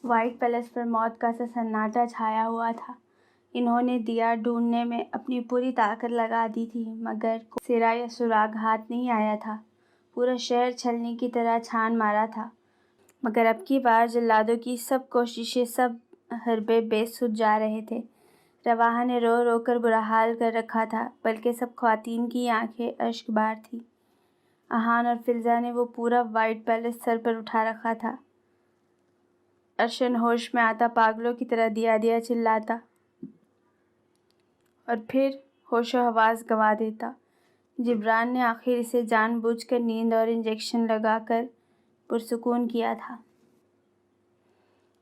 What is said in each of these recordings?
White palace پر موت کا سا سناٹا چھایا ہوا تھا۔ انہوں نے دیا ڈھونڈنے میں اپنی پوری طاقت لگا دی تھی مگر کوئی سرا یا سراغ ہاتھ نہیں آیا تھا۔ پورا شہر چھلنی کی طرح چھان مارا تھا مگر اب کی بار جلادوں کی سب کوششیں، سب حربے بے سود جا رہے تھے۔ رواحہ نے رو رو کر برا حال کر رکھا تھا بلکہ سب خواتین کی آنکھیں اشک بار تھیں۔ احان اور فلزہ نے وہ پورا وائٹ پیلس سر پر اٹھا رکھا تھا۔ ارشن ہوش میں آتا پاگلوں کی طرح دیا دیا چلاتا اور پھر ہوش و حواس گنوا دیتا۔ جبران نے آخر اسے جان بوجھ کر نیند اور انجیکشن لگا کر پرسکون کیا تھا۔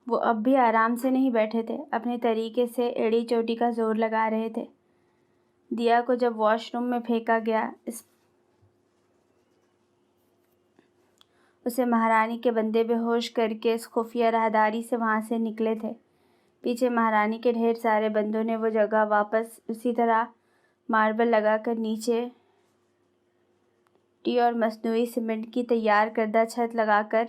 وہ اب بھی آرام سے نہیں بیٹھے تھے، اپنے طریقے سے ایڑی چوٹی کا زور لگا رہے تھے۔ دیا کو جب واش روم میں پھینکا گیا، اسے مہارانی کے بندے بے ہوش کر کے اس خفیہ راہداری سے وہاں سے نکلے تھے۔ پیچھے مہارانی کے ڈھیر سارے بندوں نے وہ جگہ واپس اسی طرح ماربل لگا کر نیچے ٹی اور مصنوعی سیمنٹ کی تیار کردہ چھت لگا کر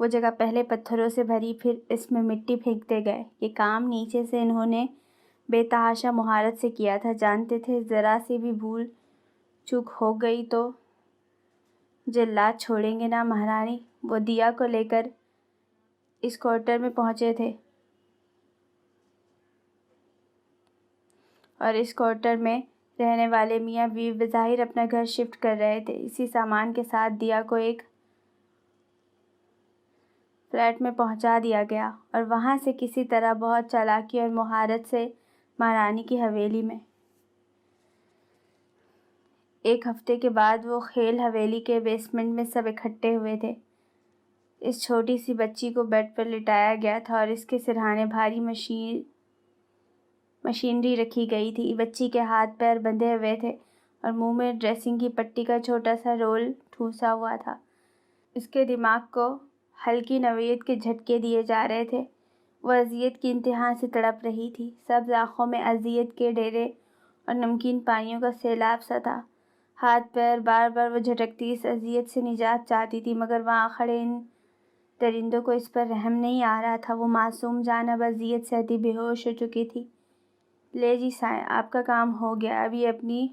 وہ جگہ پہلے پتھروں سے بھری، پھر اس میں مٹی پھینکتے گئے۔ یہ کام نیچے سے انہوں نے بے تحاشا مہارت سے کیا تھا، جانتے تھے ذرا سی بھی بھول چوک ہو گئی تو جلاد چھوڑیں گے نہ مہارانی۔ وہ دیا کو لے کر اس کوارٹر میں پہنچے تھے اور اس کوارٹر میں رہنے والے میاں بیوی بظاہر اپنا گھر شفٹ کر رہے تھے۔ اسی سامان کے ساتھ دیا کو ایک فلیٹ میں پہنچا دیا گیا اور وہاں سے کسی طرح بہت چالاکی اور مہارت سے مہارانی کی حویلی میں۔ ایک ہفتے کے بعد وہ کھیل حویلی کے بیسمنٹ میں سب اکٹھے ہوئے تھے۔ اس چھوٹی سی بچی کو بیڈ پر لٹایا گیا تھا اور اس کے سرہانے بھاری مشینری رکھی گئی تھی۔ بچی کے ہاتھ پیر بندھے ہوئے تھے اور منہ میں ڈریسنگ کی پٹی کا چھوٹا سا رول ٹھوسا ہوا تھا۔ اس کے دماغ کو ہلکی نوعیت کے جھٹکے دیے جا رہے تھے۔ وہ اذیت کی انتہا سے تڑپ رہی تھی۔ سبز آنکھوں میں اذیت کے ڈیرے اور نمکین پانیوں کا سیلاب سا تھا۔ ہاتھ پیر بار بار وہ جھٹکتی اس اذیت سے نجات چاہتی تھی مگر وہاں کھڑے ان درندوں کو اس پر رحم نہیں آ رہا تھا۔ وہ معصوم جان اب اذیت سے آدھی بے ہوش ہو چکی تھی۔ لے جی سائیں، آپ کا کام ہو گیا۔ اب یہ اپنی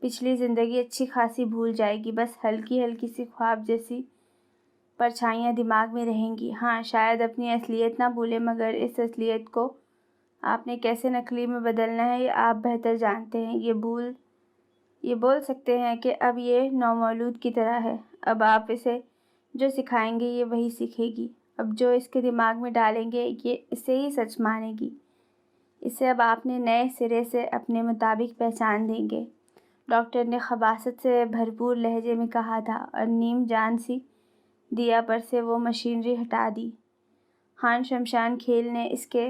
پچھلی زندگی اچھی خاصی بھول جائے گی، بس ہلکی ہلکی سی خواب جیسی پرچھائیاں دماغ میں رہیں گی۔ ہاں، شاید اپنی اصلیت نہ بھولے مگر اس اصلیت کو آپ نے کیسے نقلی میں بدلنا ہے یہ آپ بہتر جانتے ہیں۔ یہ بول سکتے ہیں کہ اب یہ نومولود کی طرح ہے۔ اب آپ اسے جو سکھائیں گے یہ وہی سیکھے گی۔ اب جو اس کے دماغ میں ڈالیں گے یہ اسے ہی سچ مانے گی۔ اسے اب آپ نے نئے سرے سے اپنے مطابق پہچان دیں گے، ڈاکٹر نے خباثت سے بھرپور لہجے میں کہا تھا اور نیم جان سی دیا پر سے وہ مشینری ہٹا دی۔ خان شمشان کھیل نے اس کے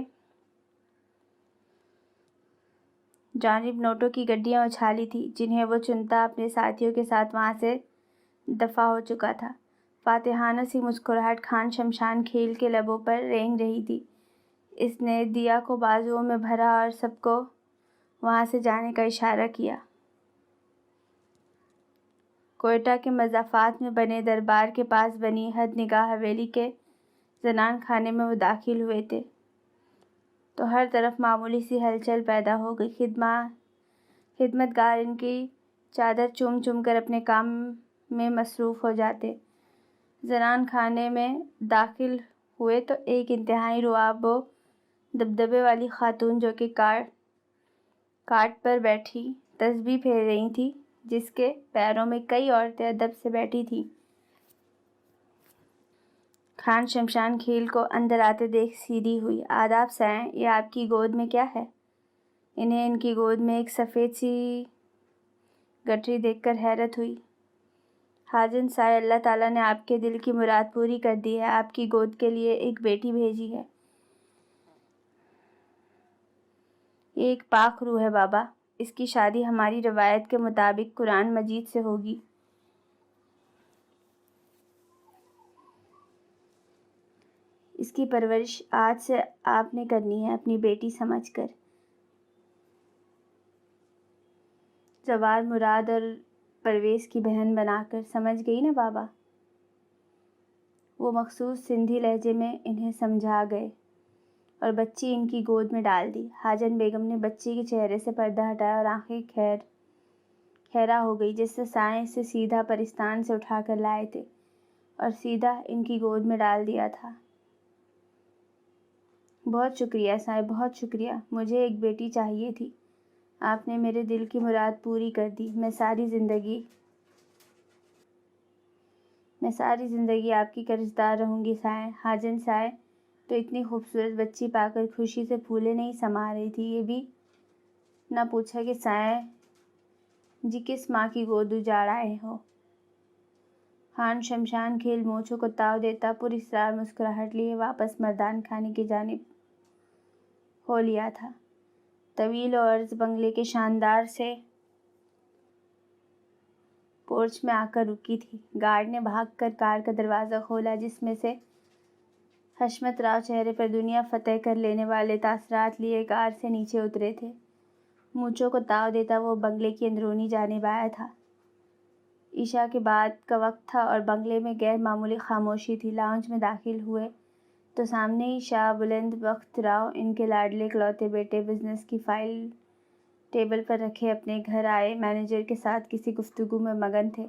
جانب نوٹوں کی گڈیاں اچھالی تھیں جنہیں وہ چنتا اپنے ساتھیوں کے ساتھ وہاں سے دفع ہو چکا تھا۔ فاتحانہ سی مسکراہٹ خان شمشان کھیل کے لبوں پر رینگ رہی تھی۔ اس نے دیا کو بازوؤں میں بھرا اور سب کو وہاں سے جانے کا اشارہ کیا۔ کوئٹہ کے مضافات میں بنے دربار کے پاس بنی حد نگاہ حویلی کے زنان خانے میں وہ داخل ہوئے تھے تو ہر طرف معمولی سی ہلچل پیدا ہو گئی۔ خدمت گار ان کی چادر چوم چوم کر اپنے کام میں مصروف ہو جاتے۔ زنان خانے میں داخل ہوئے تو ایک انتہائی رعب و دبدبے والی خاتون جو کہ کاٹ پر بیٹھی تسبیح پھیر رہی تھی، جس کے پیروں میں کئی عورتیں ادب سے بیٹھی تھیں، خان شمشان کھیل کو اندر آتے دیکھ سیدھی ہوئی۔ آداب سائیں، یہ آپ کی گود میں کیا ہے؟ انہیں ان کی گود میں ایک سفید سی گٹری دیکھ کر حیرت ہوئی۔ حاجن سائے، اللہ تعالیٰ نے آپ کے دل کی مراد پوری کر دی ہے، آپ کی گود کے لیے ایک بیٹی بھیجی ہے۔ یہ ایک پاک روح ہے بابا، اس کی شادی ہماری روایت کے مطابق قرآن مجید سے ہوگی۔ اس کی پرورش آج سے آپ نے کرنی ہے، اپنی بیٹی سمجھ کر۔ زوال مراد اور پرویز کی بہن بنا کر، سمجھ گئی نا بابا؟ وہ مخصوص سندھی لہجے میں انہیں سمجھا گئے اور بچی ان کی گود میں ڈال دی۔ حاجن بیگم نے بچی کے چہرے سے پردہ ہٹایا اور آنکھیں خیرہ ہو گئی، جس سے سائیں اسے سیدھا پرستان سے اٹھا کر لائے تھے اور سیدھا ان کی گود میں ڈال دیا تھا۔ بہت شکریہ سائیں، بہت شکریہ، مجھے ایک بیٹی چاہیے تھی، آپ نے میرے دل کی مراد پوری کر دی، میں ساری زندگی آپ کی قرضدار رہوں گی سائیں۔ حاجن سائیں تو اتنی خوبصورت بچی پا کر خوشی سے پھولے نہیں سما رہی تھی، یہ بھی نہ پوچھا کہ سائیں جی کس ماں کی گود اجاڑ آئے ہو۔ خان شمشان کھیل مونچھوں کو تاؤ دیتا پر اسرار مسکراہٹ لیے واپس مردان خانے کی جانب ہو لیا تھا۔ طویل و عرض بنگلے کے شاندار سے پورچ میں آ کر رکی تھی۔ گارڈ نے بھاگ کر کار کا دروازہ کھولا، جس میں سے حشمت راؤ چہرے پر دنیا فتح کر لینے والے تاثرات لیے کار سے نیچے اترے تھے۔ مونچھوں کو تاؤ دیتا وہ بنگلے کی اندرونی جانب آیا تھا۔ عشاء کے بعد کا وقت تھا اور بنگلے میں غیر معمولی خاموشی تھی۔ لاؤنج میں داخل ہوئے تو سامنے ہی شاہ بلند بخت راؤ، ان کے لاڈلے اکلوتے بیٹے، بزنس کی فائل ٹیبل پر رکھے اپنے گھر آئے مینیجر کے ساتھ کسی گفتگو میں مگن تھے۔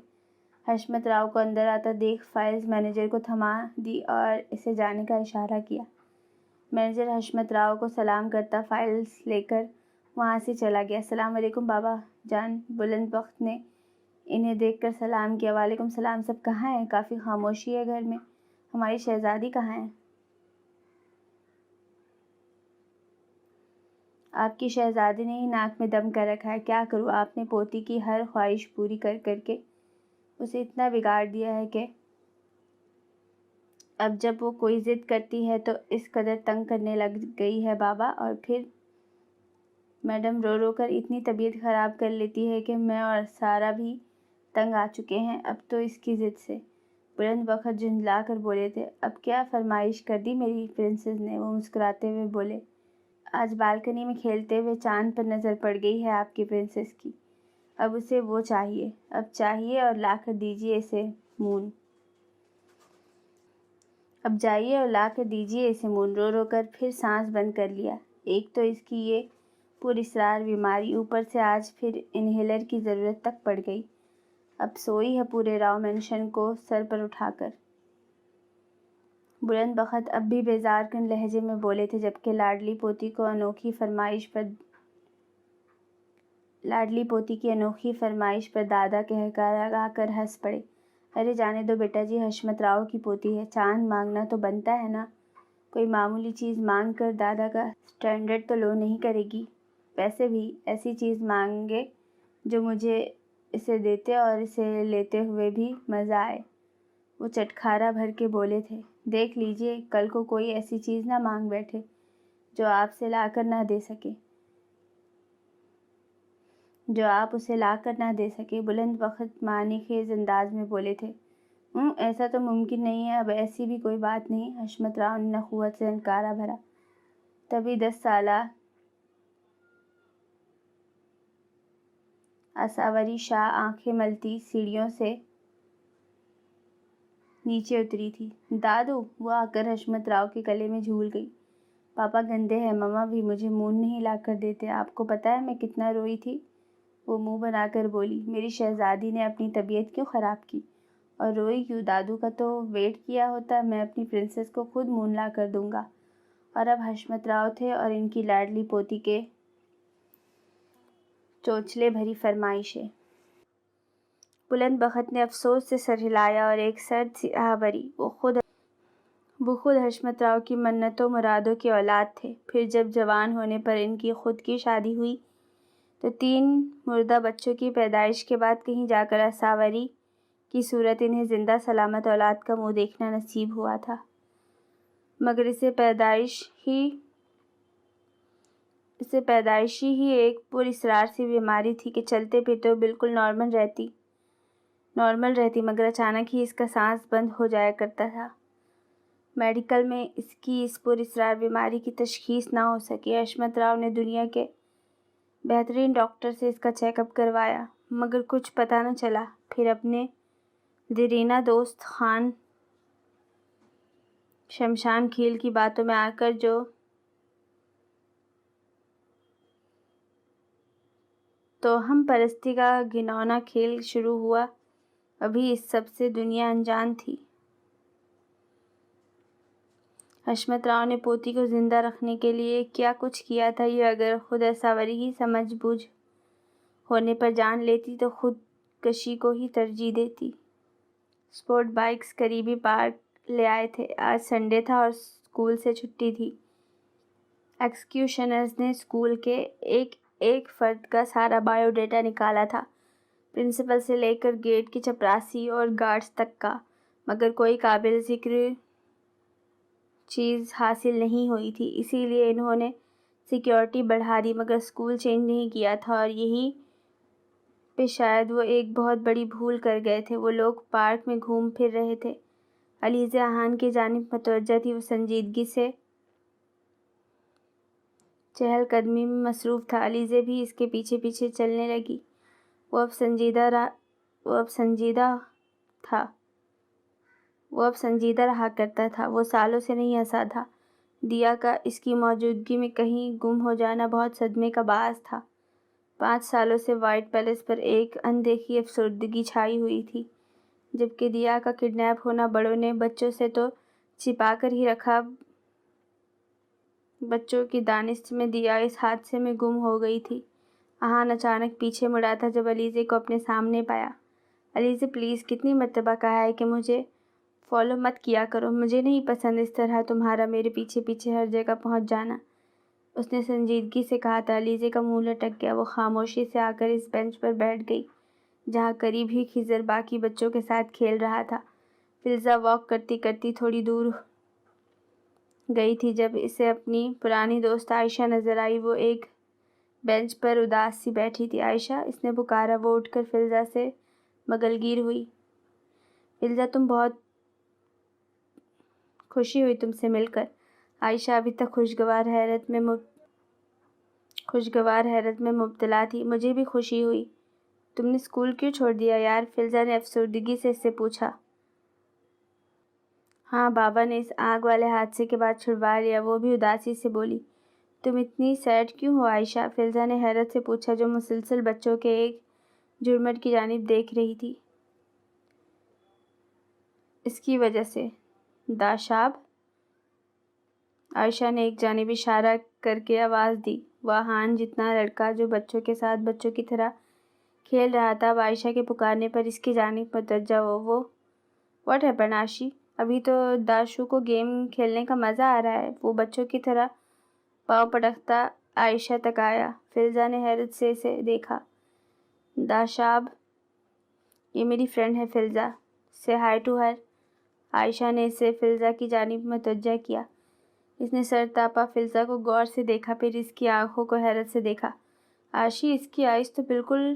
حشمت راؤ کو اندر آتا دیکھ فائلز مینیجر کو تھما دی اور اسے جانے کا اشارہ کیا۔ مینیجر حشمت راؤ کو سلام کرتا فائلز لے کر وہاں سے چلا گیا۔ السلام علیکم بابا جان، بلند بخت نے انہیں دیکھ کر سلام کیا۔ وعلیکم السلام، سب کہاں ہیں؟ کافی خاموشی ہے گھر میں، ہماری شہزادی کہاں ہے؟ آپ کی شہزادی نے ہی ناک میں دم کر رکھا ہے، کیا کروں، آپ نے پوتی کی ہر خواہش پوری کر کر کے اسے اتنا بگاڑ دیا ہے کہ اب جب وہ کوئی ضد کرتی ہے تو اس قدر تنگ کرنے لگ گئی ہے بابا، اور پھر میڈم رو رو کر اتنی طبیعت خراب کر لیتی ہے کہ میں اور سارا بھی تنگ آ چکے ہیں اب تو اس کی ضد سے۔ بلند بخت جھنجھلا کر بولے تھے۔ اب کیا فرمائش کر دی میری پرنسس نے؟ وہ مسکراتے ہوئے بولے۔ آج بالکنی میں کھیلتے ہوئے چاند پر نظر پڑ گئی ہے آپ کی پرنسس کی، اب اسے وہ چاہیے، اب چاہیے اور لا کر دیجیے اسے مون۔ اب جائیے اور لا کر دیجیے اسے مون۔ رو رو کر پھر سانس بند کر لیا۔ ایک تو اس کی یہ پراسرار بیماری، اوپر سے آج پھر انہیلر کی ضرورت تک پڑ گئی۔ اب سوئی ہے پورے راؤ مینشن کو سر پر اٹھا کر۔ بلند بخت اب بھی بیزار کن لہجے میں بولے تھے، جبکہ لاڈلی پوتی کی انوکھی فرمائش پر دادا کہا کر ہنس پڑے۔ ارے جانے دو بیٹا جی، حشمت راؤ کی پوتی ہے، چاند مانگنا تو بنتا ہے نا، کوئی معمولی چیز مانگ کر دادا کا اسٹینڈرڈ تو لو نہیں کرے گی۔ ویسے بھی ایسی چیز مانگے جو مجھے اسے دیتے اور اسے لیتے ہوئے بھی مزہ آئے۔ وہ چٹخارا بھر کے بولے تھے۔ دیکھ لیجیے کل کو کوئی ایسی چیز نہ مانگ بیٹھے جو آپ اسے لا کر نہ دے سکے۔ بلند بخت معنی خیز انداز میں بولے تھے۔ ایسا تو ممکن نہیں ہے، اب ایسی بھی کوئی بات نہیں۔ حشمت راؤ نے نخوت سے انکارہ بھرا۔ تبھی 10 سالہ آساوری شاہ آنکھیں ملتی سیڑھیوں سے نیچے اتری تھی۔ دادو، وہ آ کر حشمت راؤ کے گلے میں جھول گئی۔ پاپا گندے ہیں، مما بھی مجھے مون نہیں لا کر دیتے، آپ کو پتہ ہے میں کتنا روئی تھی؟ وہ منہ بنا کر بولی۔ میری شہزادی نے اپنی طبیعت کیوں خراب کی؟ اور روئی کیوں؟ دادو کا تو ویٹ کیا ہوتا، میں اپنی پرنسس کو خود مون لا کر دوں گا۔ اور اب حشمت راؤ تھے اور ان کی لاڈلی پوتی کے چوچلے بھری فرمائشیں۔ بلند بخت نے افسوس سے سر ہلایا اور ایک سرد سی آہ بھری۔ وہ خود حشمت راؤ کی منتوں مرادوں کی اولاد تھے۔ پھر جب جوان ہونے پر ان کی خود کی شادی ہوئی تو 3 مردہ بچوں کی پیدائش کے بعد کہیں جا کر آساوری کی صورت انہیں زندہ سلامت اولاد کا منہ دیکھنا نصیب ہوا تھا، مگر اسے پیدائشی ہی ایک پراسرار سی بیماری تھی کہ چلتے پھرتے وہ بالکل نارمل رہتی، مگر اچانک ہی اس کا سانس بند ہو جایا کرتا تھا۔ میڈیکل میں اس کی اس پراسرار بیماری کی تشخیص نہ ہو سکی۔ حشمت راؤ نے دنیا کے بہترین ڈاکٹر سے اس کا چیک اپ کروایا، مگر کچھ پتہ نہ چلا۔ پھر اپنے دیرینہ دوست خان شمشان کھیل کی باتوں میں آ کر تو ہم پرستی کا گھناؤنا کھیل شروع ہوا۔ ابھی اس سب سے دنیا انجان تھی۔ حشمت راؤ نے پوتی کو زندہ رکھنے کے لیے کیا کچھ کیا تھا، یہ اگر خود ایساوری ہی سمجھ بوجھ ہونے پر جان لیتی تو خود کشی کو ہی ترجیح دیتی۔ اسپورٹ بائیکس قریبی پارک لے آئے تھے۔ آج سنڈے تھا اور اسکول سے چھٹی تھی۔ ایکسکیوشنرز نے اسکول کے ایک فرد کا سارا بایو ڈیٹا نکالا تھا، پرنسپل سے لے کر گیٹ کی چپراسی اور گارڈز تک کا، مگر کوئی قابل ذکر چیز حاصل نہیں ہوئی تھی۔ اسی لیے انہوں نے سیکیورٹی بڑھا دی، مگر اسکول چینج نہیں کیا تھا، اور یہیں پہ شاید وہ ایک بہت بڑی بھول کر گئے تھے۔ وہ لوگ پارک میں گھوم پھر رہے تھے۔ علیزہ اہان کی جانب متوجہ تھی۔ وہ سنجیدگی سے چہل قدمی میں مصروف تھا۔ علیزہ بھی اس کے پیچھے پیچھے چلنے لگی۔ وہ اب سنجیدہ رہا کرتا تھا۔ وہ سالوں سے نہیں ہنسا تھا۔ دیا کا اس کی موجودگی میں کہیں گم ہو جانا بہت صدمے کا باعث تھا۔ 5 سالوں سے وائٹ پیلس پر ایک اندیکھی افسردگی چھائی ہوئی تھی۔ جبکہ دیا کا کڈنیپ ہونا بڑوں نے بچوں سے تو چھپا کر ہی رکھا، بچوں کی دانشت میں دیا اس حادثے میں گم ہو گئی تھی۔ اہان اچانک پیچھے مڑا تھا جب علیزہ کو اپنے سامنے پایا۔ علیزہ پلیز، کتنی مرتبہ کہا ہے کہ مجھے فالو مت کیا کرو، مجھے نہیں پسند اس طرح تمہارا میرے پیچھے پیچھے ہر جگہ پہنچ جانا، اس نے سنجیدگی سے کہا تھا۔ علیزہ کا منہ لٹک گیا۔ وہ خاموشی سے آ کر اس بینچ پر بیٹھ گئی جہاں قریب ہی خضر باقی بچوں کے ساتھ کھیل رہا تھا۔ فلزہ واک کرتی کرتی تھوڑی دور گئی تھی جب اسے اپنی پرانی دوست عائشہ نظر آئی۔ وہ ایک بینچ پر اداس سی بیٹھی تھی۔ عائشہ، اس نے پکارا۔ وہ اٹھ کر فلزہ سے مگلگیر ہوئی۔ فلزہ، تم بہت خوشی ہوئی تم سے مل کر۔ عائشہ ابھی تک خوشگوار حیرت میں مبتلا تھی۔ مجھے بھی خوشی ہوئی۔ تم نے اسکول کیوں چھوڑ دیا یار؟ فلزہ نے افسردگی سے اس سے پوچھا۔ ہاں، بابا نے اس آگ والے حادثے کے بعد چھڑوا لیا، وہ بھی اداسی سے بولی۔ تم اتنی سیڈ کیوں ہو عائشہ؟ فلزہ نے حیرت سے پوچھا، جو مسلسل بچوں کے ایک جھرمٹ کی جانب دیکھ رہی تھی۔ اس کی وجہ سے داشاب، عائشہ نے ایک جانب اشارہ کر کے آواز دی۔ وہ اہان جتنا لڑکا جو بچوں کے ساتھ بچوں کی طرح کھیل رہا تھا، اب عائشہ کے پکارنے پر اس کی جانب متوجہ ہوا۔ وہ واٹ ہیپن آشی؟ ابھی تو داشو کو گیم کھیلنے کا مزہ آ رہا ہے۔ وہ بچوں کی طرح پاؤں پٹکتا عائشہ تک آیا۔ فلزہ نے حیرت سے اسے دیکھا۔ داشاب، یہ میری فرینڈ ہے فلزہ، سے ہائی ٹو ہر۔ عائشہ نے اسے فلزہ کی جانب متوجہ کیا۔ اس نے سر تاپا فلزہ کو غور سے دیکھا، پھر اس کی آنکھوں کو حیرت سے دیکھا۔ آشی، اس کی آئیز تو بالکل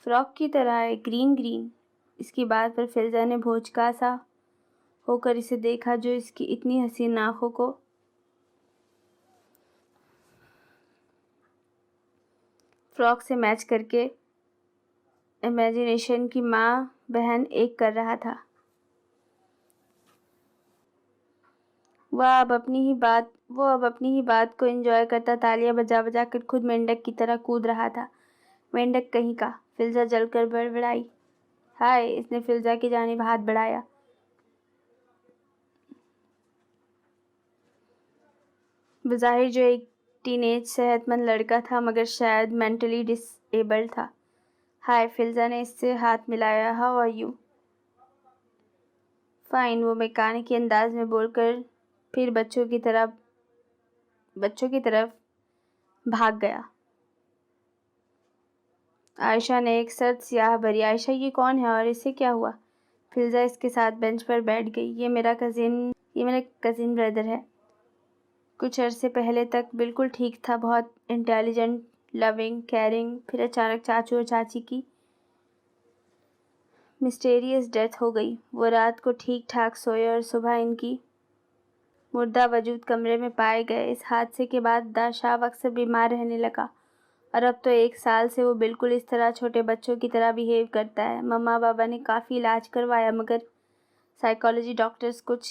فراق کی طرح ہے، گرین گرین۔ اس کی بات پر فلزہ نے بھوچکا سا ہو کر اسے دیکھا، جو اس کی اتنی حسین آنکھوں کو فراق سے میچ کر کے امیجینیشن کی ماں بہن ایک کر رہا تھا۔ وہ اب اپنی ہی بات کو انجوائے کرتا تالیاں بجا بجا کر خود مینڈک کی طرح کود رہا تھا۔ مینڈک کہیں کا! فلزہ جل کر بڑبڑائی۔ ہائے! اس نے فلزہ کی جانب ہاتھ بڑھایا۔ بظاہر جو ایک ٹین ایج صحت مند لڑکا تھا، مگر شاید مینٹلی ڈس ایبلڈ تھا۔ ہائے! فلزہ نے اس سے ہاتھ ملایا۔ How are you? فائن، وہ میکانکی انداز میں بول کر پھر بچوں کی طرف بھاگ گیا۔ عائشہ نے ایک سرد سیاہ بھری، عائشہ یہ کون ہے اور اسے کیا ہوا؟ فلزہ اس کے ساتھ بینچ پر بیٹھ گئی۔ یہ میرا کزن بردر ہے۔ کچھ عرصے پہلے تک بالکل ٹھیک تھا، بہت انٹیلیجنٹ، لونگ، کیئرنگ، پھر اچانک چاچو اور چاچی کی مسٹیریس ڈیتھ ہو گئی۔ وہ رات کو ٹھیک ٹھاک سوئے اور صبح ان کی مردہ وجود کمرے میں پائے گئے۔ اس حادثے کے بعد داشاب اکثر بیمار رہنے لگا، اور اب تو 1 سال سے وہ بالکل اس طرح چھوٹے بچوں کی طرح بیہیو کرتا ہے۔ مما بابا نے کافی علاج کروایا، مگر سائیکالوجی ڈاکٹرز کچھ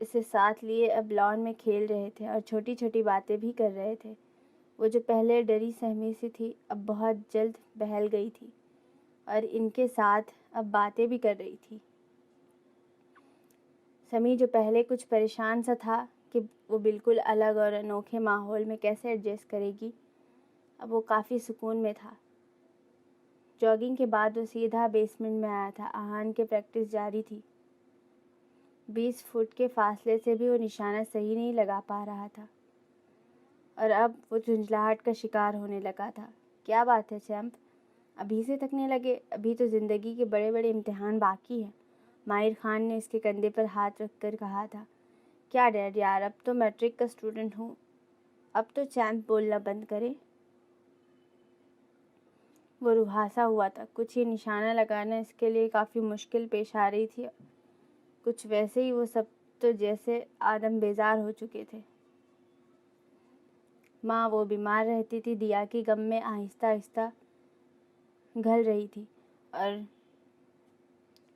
اسے ساتھ لیے اب لان میں کھیل رہے تھے اور چھوٹی چھوٹی باتیں بھی کر رہے تھے۔ وہ جو پہلے ڈری سہمی سی تھی اب بہت جلد بہل گئی تھی اور ان کے ساتھ اب باتیں بھی کر رہی تھی۔ سمی جو پہلے کچھ پریشان سا تھا کہ وہ بالکل الگ اور انوکھے ماحول میں کیسے ایڈجسٹ کرے گی، اب وہ کافی سکون میں تھا۔ جاگنگ کے بعد وہ سیدھا بیسمنٹ میں آیا تھا۔ آہان کی پریکٹس جاری تھی۔ 20 فٹ کے فاصلے سے بھی وہ نشانہ صحیح نہیں لگا پا رہا تھا اور اب وہ جھنجھلاہٹ کا شکار ہونے لگا تھا۔ کیا بات ہے چیمپ، ابھی سے تھکنے لگے؟ ابھی تو زندگی کے بڑے بڑے امتحان باقی ہیں۔ ماہر خان نے اس کے کندھے پر ہاتھ رکھ کر کہا تھا۔ کیا ڈیڈ یار، اب تو میٹرک کا اسٹوڈنٹ ہوں، اب تو چیمپ بولنا بند کرے۔ وہ روحاسا ہوا تھا۔ کچھ یہ نشانہ لگانا اس کے لیے کافی مشکل پیش آ رہی تھی۔ کچھ ویسے ہی وہ سب تو جیسے آدم بیزار ہو چکے تھے۔ ماں وہ بیمار رہتی تھی، دیا کی غم میں آہستہ آہستہ گھل رہی تھی اور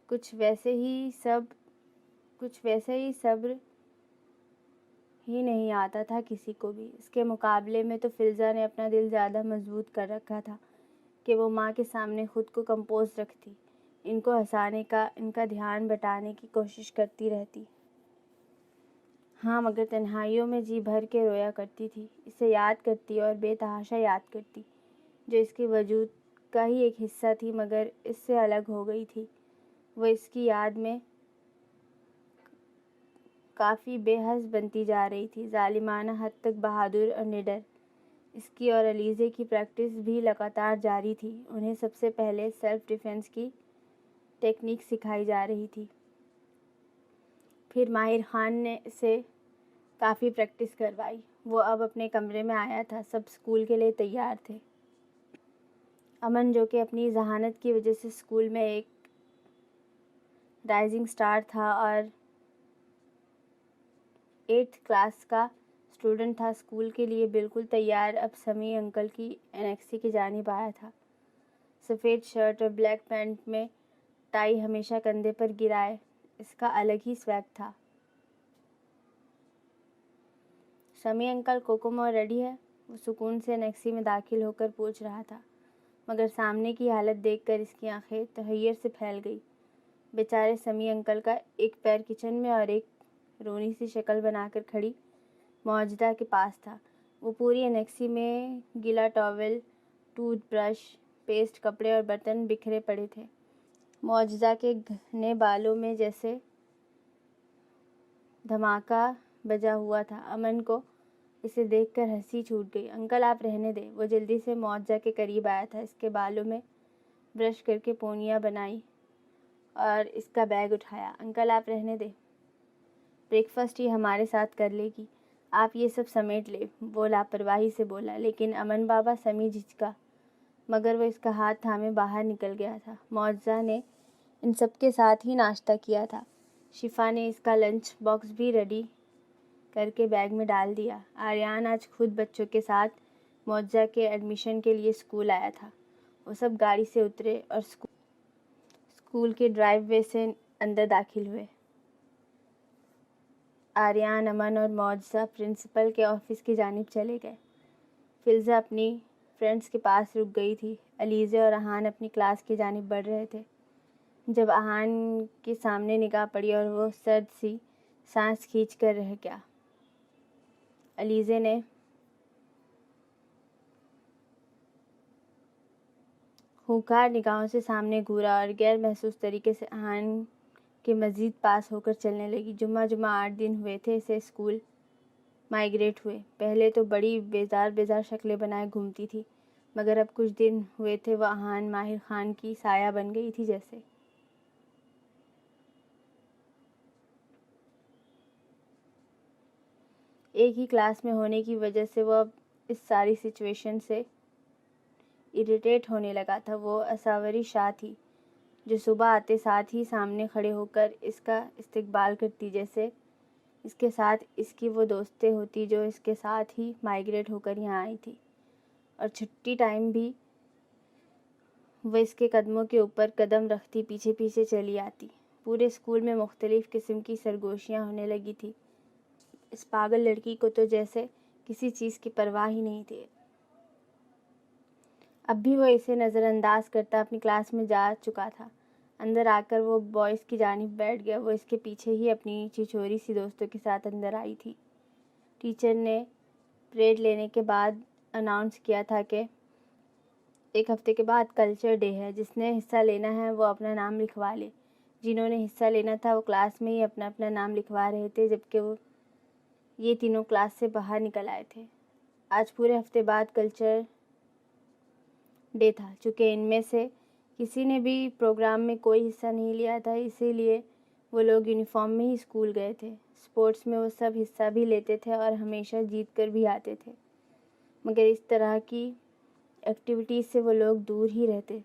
کچھ ویسے ہی صبر ہی نہیں آتا تھا کسی کو بھی۔ اس کے مقابلے میں تو فلزا نے اپنا دل زیادہ مضبوط کر رکھا تھا کہ وہ ماں کے سامنے خود کو کمپوز رکھتی، ان کو ہنسانے کا، ان کا دھیان بٹانے کی کوشش کرتی رہتی۔ ہاں، مگر تنہائیوں میں جی بھر کے رویا کرتی تھی، اسے یاد کرتی اور بے تحاشا یاد کرتی، جو اس کے وجود کا ہی ایک حصہ تھی مگر اس سے الگ ہو گئی تھی۔ وہ اس کی یاد میں کافی بے حس بنتی جا رہی تھی، ظالمانہ حد تک بہادر اور نڈر۔ اس کی اور علیزے کی پریکٹس بھی لگاتار جاری تھی۔ انہیں سب سے پہلے سیلف ڈیفنس کی ٹیکنیک سکھائی جا رہی تھی۔ پھر ماہر خان نے اسے کافی پریکٹس کروائی۔ وہ اب اپنے کمرے میں آیا تھا، سب اسکول کے لیے تیار تھے۔ امن جو کہ اپنی ذہانت کی وجہ سے اسکول میں ایک رائزنگ سٹار تھا اور 8th کلاس کا اسٹوڈنٹ تھا، اسکول کے لیے بالکل تیار اب سمی انکل کی انیکسی کی جانب آیا تھا۔ سفید شرٹ اور بلیک پینٹ میں ٹائی ہمیشہ کندھے پر گرائے، اس کا الگ ہی سویگ تھا۔ سمی انکل، کوکومو ریڈی ہے؟ وہ سکون سے انیکسی میں داخل ہو کر پوچھ رہا تھا، مگر سامنے کی حالت دیکھ کر اس کی آنکھیں تحیر سے پھیل گئی۔ بیچارے سمی انکل کا ایک پیر کچن میں اور ایک رونی سی شکل بنا کر کھڑی معجزہ کے پاس تھا۔ وہ پوری انیکسی میں گیلا ٹاول، ٹوتھ برش، پیسٹ، کپڑے اور برتن بکھرے پڑے تھے۔ معجزہ کے گھنے بالوں میں جیسے دھماکہ بجا ہوا تھا۔ امن کو اسے دیکھ کر ہنسی چھوٹ گئی۔ انکل آپ رہنے دیں۔ وہ جلدی سے معجزہ کے قریب آیا تھا، اس کے بالوں میں برش کر کے پونیاں بنائی اور اس کا بیگ اٹھایا۔ انکل آپ رہنے دیں، بریک فاسٹ یہ ہمارے ساتھ کر لے گی، آپ یہ سب سمیٹ لیں، وہ لاپرواہی سے بولا۔ لیکن امن بابا، سمی جھجکا، مگر وہ اس کا ہاتھ تھامے باہر نکل گیا تھا۔ معجزہ نے ان سب کے ساتھ ہی ناشتہ کیا تھا۔ شفا نے اس کا لنچ باکس بھی ریڈی کر کے بیگ میں ڈال دیا۔ آریان آج خود بچوں کے ساتھ معجزہ کے ایڈمیشن کے لیے اسکول آیا تھا۔ وہ سب گاڑی سے اترے اور اسکول کے ڈرائیو وے سے اندر داخل ہوئے۔ آریان، امن اور معجزہ پرنسپل کے آفس کی جانب چلے گئے۔ فلزا اپنی فرینڈس کے پاس رک گئی تھی۔ علیزے اور آہان اپنی کلاس کی جانب بڑھ رہے تھے۔ جب آہان کے سامنے نگاہ پڑی اور وہ سرد سی سانس کھینچ کر رہ گیا۔ علیزے نے خونکار نگاہوں سے سامنے گھورا اور غیر محسوس طریقے سے آہان کے مزید پاس ہو کر چلنے لگی۔ جمعہ 8 دن ہوئے تھے اسے اسکول مائیگریٹ ہوئے۔ پہلے تو بڑی بیزار شکلیں بنائے گھومتی تھی، مگر اب کچھ دن ہوئے تھے وہ آہان ماہر خان کی سایہ بن گئی تھی جیسے۔ ایک ہی کلاس میں ہونے کی وجہ سے وہ اب اس ساری سچویشن سے اریٹیٹ ہونے لگا تھا۔ وہ اساوری شاہ تھی جو صبح آتے ساتھ ہی سامنے کھڑے ہو کر اس کا استقبال کرتی، جیسے اس کے ساتھ اس کی وہ دوستیں ہوتی جو اس کے ساتھ ہی مائیگریٹ ہو کر یہاں آئی تھی، اور چھٹی ٹائم بھی وہ اس کے قدموں کے اوپر قدم رکھتی پیچھے پیچھے چلی آتی۔ پورے اسکول میں مختلف قسم کی سرگوشیاں ہونے لگی تھی۔ اس پاگل لڑکی کو تو جیسے کسی چیز کی پرواہ ہی نہیں تھی۔ اب بھی وہ اسے نظر انداز کرتا اپنی کلاس میں جا چکا تھا۔ اندر آ کر وہ بوائز کی جانب بیٹھ گیا۔ وہ اس کے پیچھے ہی اپنی چچوری سی دوستوں کے ساتھ اندر آئی تھی۔ ٹیچر نے پریڈ لینے کے بعد اناؤنس کیا تھا کہ 1 ہفتے کے بعد کلچر ڈے ہے، جس نے حصہ لینا ہے وہ اپنا نام لکھوا لے۔ جنہوں نے حصہ لینا تھا وہ کلاس میں ہی اپنا اپنا نام لکھوا رہے تھے، جبکہ یہ تینوں کلاس سے باہر نکل آئے تھے۔ آج پورے ہفتے بعد کلچر ڈے تھا۔ چونکہ ان میں سے کسی نے بھی پروگرام میں کوئی حصہ نہیں لیا تھا، اسی لیے وہ لوگ یونیفارم میں ہی اسکول گئے تھے۔ اسپورٹس میں وہ سب حصہ بھی لیتے تھے اور ہمیشہ جیت کر بھی آتے تھے، مگر اس طرح کی ایکٹیویٹیز سے وہ لوگ دور ہی رہتے۔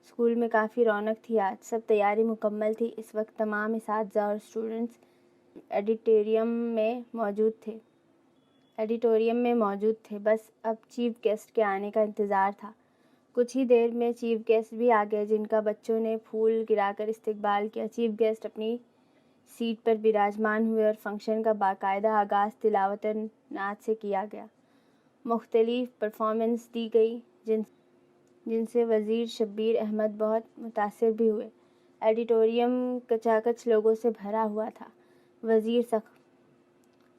اسکول میں کافی رونق تھی آج، سب تیاری مکمل تھی۔ اس وقت تمام اساتذہ اور اسٹوڈنٹس ایڈیٹوریم میں موجود تھے، بس اب چیف گیسٹ کے آنے کا انتظار تھا۔ کچھ ہی دیر میں چیف گیسٹ بھی آ گئے، جن کا بچوں نے پھول گرا کر استقبال کیا۔ چیف گیسٹ اپنی سیٹ پر براجمان ہوئے اور فنکشن کا باقاعدہ آغاز تلاوت نعت سے کیا گیا۔ مختلف پرفارمنس دی گئی، جن سے وزیر شبیر احمد بہت متاثر بھی ہوئے۔ ایڈیٹوریم کچاکچ لوگوں سے بھرا ہوا تھا۔ وزیر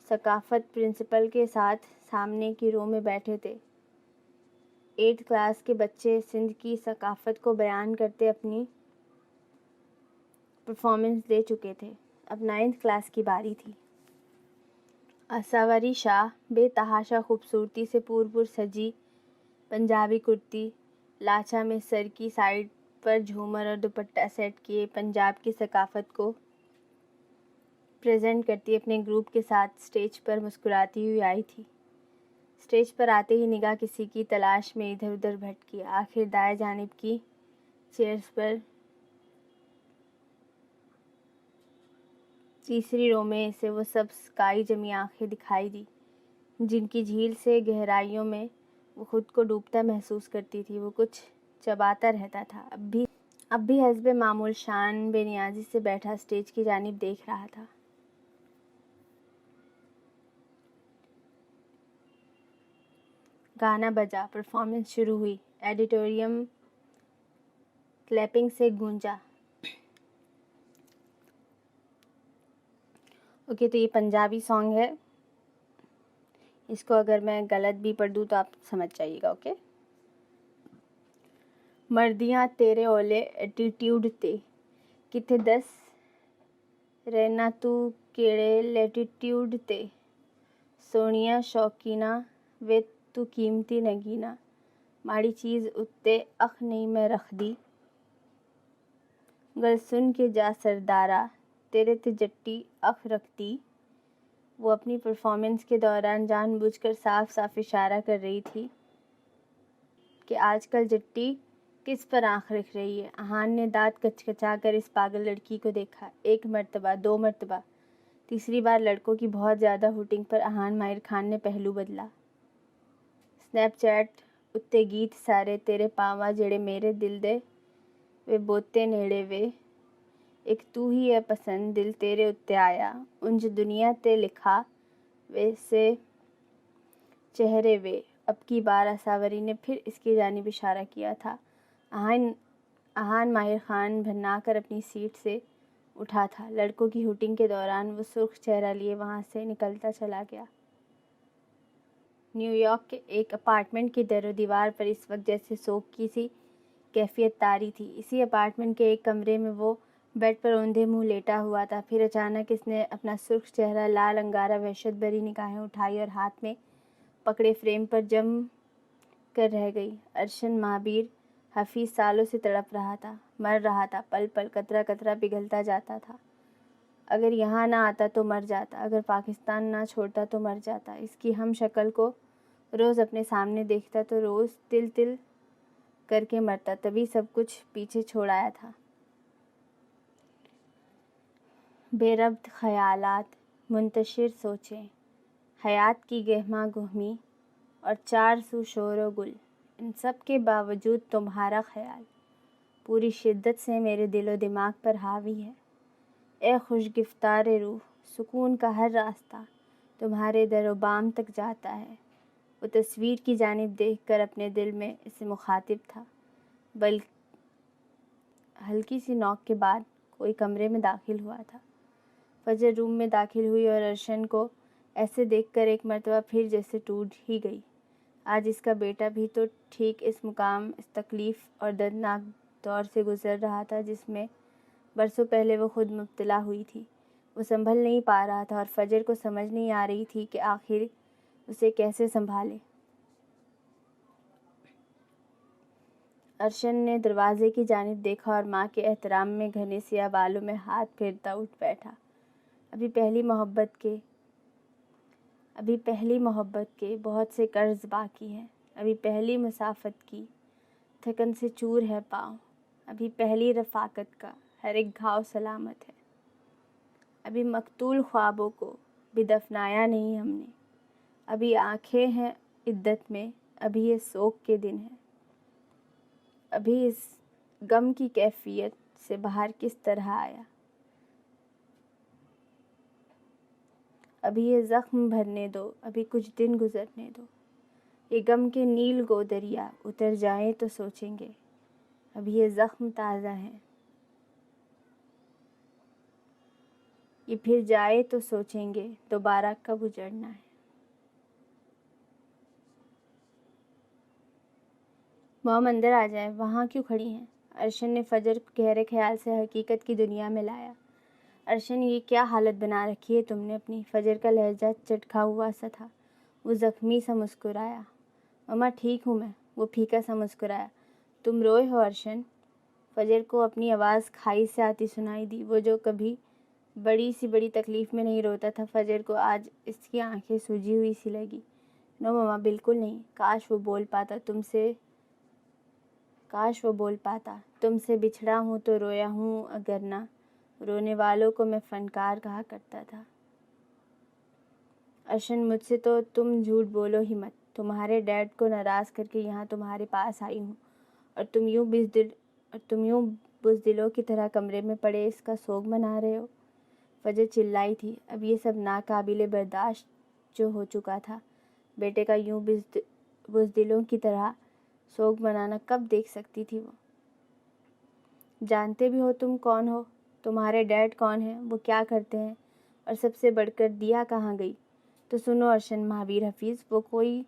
ثقافت پرنسپل کے ساتھ سامنے کی رو میں بیٹھے تھے۔ 8 کلاس کے بچے سندھ کی ثقافت کو بیان کرتے اپنی پرفارمنس دے چکے تھے۔ اب 9 کلاس کی باری تھی۔ اساوری شاہ بے تحاشا خوبصورتی سے پور سجی پنجابی کرتی لاچا میں سر کی سائڈ پر جھومر اور دوپٹہ سیٹ کیے پنجاب کی ثقافت کو پریزنٹ کرتی اپنے گروپ کے ساتھ اسٹیج پر مسکراتی ہوئی آئی تھی۔ اسٹیج پر آتے ہی نگاہ کسی کی تلاش میں ادھر ادھر بھٹکی۔ آخر دائیں جانب کی چیئرز پر تیسری رو میں اسے وہ سب سکائی جمی آنکھیں دکھائی دی، جن کی جھیل سے گہرائیوں میں وہ خود کو ڈوبتا محسوس کرتی تھی۔ وہ کچھ چباتا رہتا تھا، اب بھی حسب معمول شان بے نیازی سے بیٹھا اسٹیج کی جانب دیکھ رہا تھا۔ گانا بجا، پرفارمنس شروع ہوئی، ایڈیٹوریم کلیپنگ سے گونجا۔ اوکے، تو یہ پنجابی سانگ ہے، اس کو اگر میں غلط بھی پڑھ دوں تو آپ سمجھ جائیے گا۔ اوکے۔ مردیاں تیرے اولے ایٹیٹیوڈ تے کتے دس رہنا تو کیڑے لیٹیٹیوڈ تے سونیاں شوقینا وے تو قیمتی نگینا ماڑی چیز اتے اکھ نہیں میں رکھ دی گل سن کے جا سردارا تیرے تے جٹی اکھ رکھتی۔ وہ اپنی پرفارمنس کے دوران جان بوجھ کر صاف صاف اشارہ کر رہی تھی کہ آج کل جٹی کس پر آنکھ رکھ رہی ہے۔ احان نے دانت کچکچا کر اس پاگل لڑکی کو دیکھا۔ 1 مرتبہ، 2 مرتبہ، تیسری بار لڑکوں کی بہت زیادہ ہوٹنگ پر احان ماہر خان نے پہلو بدلا۔ سنیپ چیٹ اتے گیت سارے تیرے پاواں جڑے میرے دل دے وے بوتے نیڑے وے ایک تو ہی ہے پسند دل تیرے اتے آیا انج دنیا تے لکھا ویسے چہرے وے۔ اب کی بار اساوری نے پھر اس کی جانب اشارہ کیا تھا۔ احان ماہر خان بھرنا کر اپنی سیٹ سے اٹھا تھا۔ لڑکوں کی ہوٹنگ کے دوران وہ سرخ چہرہ لیے وہاں سے نکلتا چلا گیا۔ نیو یارک کے ایک اپارٹمنٹ کی در و دیوار پر اس وقت جیسے سوگ کی سی کیفیت طاری تھی۔ اسی اپارٹمنٹ کے ایک کمرے میں وہ بیڈ پر اوندھے منہ لیٹا ہوا تھا۔ پھر اچانک اس نے اپنا سرخ چہرہ لال انگارہ وحشت بھری نگاہیں اٹھائی اور ہاتھ میں پکڑے فریم پر جم کر رہ گئی۔ ارشن مہابیر حفیظ سالوں سے تڑپ رہا تھا، مر رہا تھا، پل پل قطرہ قطرہ پگھلتا جاتا تھا۔ اگر یہاں نہ آتا تو مر جاتا، اگر پاکستان نہ چھوڑتا تو مر جاتا۔ اس کی ہم شکل کو روز اپنے سامنے دیکھتا تو روز تل تل کر کے مرتا۔ تبھی سب کچھ پیچھے چھوڑ آیا تھا۔ بے ربط خیالات، منتشر سوچیں، حیات کی گہما گہمی اور 400 شور و گل، ان سب کے باوجود تمہارا خیال پوری شدت سے میرے دل و دماغ پر حاوی ہے۔ اے خوش گفتار روح، سکون کا ہر راستہ تمہارے در و بام تک جاتا ہے۔ وہ تصویر کی جانب دیکھ کر اپنے دل میں اسے مخاطب تھا، بلکہ ہلکی سی نوک کے بعد کوئی کمرے میں داخل ہوا تھا۔ فجر روم میں داخل ہوئی اور ارشن کو ایسے دیکھ کر ایک مرتبہ پھر جیسے ٹوٹ ہی گئی۔ آج اس کا بیٹا بھی تو ٹھیک اس مقام، اس تکلیف اور دردناک دور سے گزر رہا تھا جس میں برسوں پہلے وہ خود مبتلا ہوئی تھی۔ وہ سنبھل نہیں پا رہا تھا اور فجر کو سمجھ نہیں آ رہی تھی کہ آخر اسے کیسے سنبھالے۔ ارشن نے دروازے کی جانب دیکھا اور ماں کے احترام میں گھنے سیاہ بالوں میں ہاتھ پھیرتا اٹھ بیٹھا۔ ابھی پہلی محبت کے بہت سے قرض باقی ہیں، ابھی پہلی مسافت کی تھکن سے چور ہے پاؤں، ابھی پہلی رفاقت کا ہر ایک گھاؤ سلامت ہے، ابھی مقتول خوابوں کو بھی دفنایا نہیں ہم نے، ابھی آنکھیں ہیں عدت میں، ابھی یہ سوگ کے دن ہیں، ابھی اس غم کی کیفیت سے باہر کس طرح آیا، ابھی یہ زخم بھرنے دو، ابھی کچھ دن گزرنے دو، یہ غم کے نیل گو دریا اتر جائیں تو سوچیں گے، ابھی یہ زخم تازہ ہیں، یہ پھر جائے تو سوچیں گے دوبارہ کب اجڑنا ہے۔ موم اندر آ جائے، وہاں کیوں کھڑی ہیں؟ ارشن نے فجر کو گہرے خیال سے حقیقت کی دنیا میں لایا۔ ارشن، یہ کیا حالت بنا رکھی ہے تم نے اپنی؟ فجر کا لہجہ چٹکا ہوا سا تھا۔ وہ زخمی سا مسکرایا۔ مما ٹھیک ہوں میں، وہ پھیکا سا مسکرایا۔ تم روئے ہو ارشن؟ فجر کو اپنی آواز کھائی سے آتی سنائی دی۔ وہ جو کبھی بڑی تکلیف میں نہیں روتا تھا، فجر کو آج اس کی آنکھیں سوجی ہوئی سی لگی۔ نو مما، بالکل نہیں۔ کاش وہ بول پاتا، تم سے بچھڑا ہوں تو رویا ہوں، اگر نہ رونے والوں کو میں فنکار کہا کرتا تھا۔ ارشن، مجھ سے تو تم جھوٹ بولو ہی مت۔ تمہارے ڈیڈ کو ناراض کر کے یہاں تمہارے پاس آئی ہوں، اور تم یوں بزدلوں کی طرح کمرے میں پڑے اس کا سوگ منا رہے ہو۔ فجر چلائی تھی۔ اب یہ سب ناقابل برداشت جو ہو چکا تھا، بیٹے کا یوں بزدلوں کی طرح سوگ منانا کب دیکھ سکتی تھی وہ؟ جانتے بھی ہو تم کون ہو؟ تمہارے ڈیڈ کون ہیں؟ وہ کیا کرتے ہیں؟ اور سب سے بڑھ کر دیا کہاں گئی؟ تو سنو ارشن مہاویر حفیظ، وہ کوئی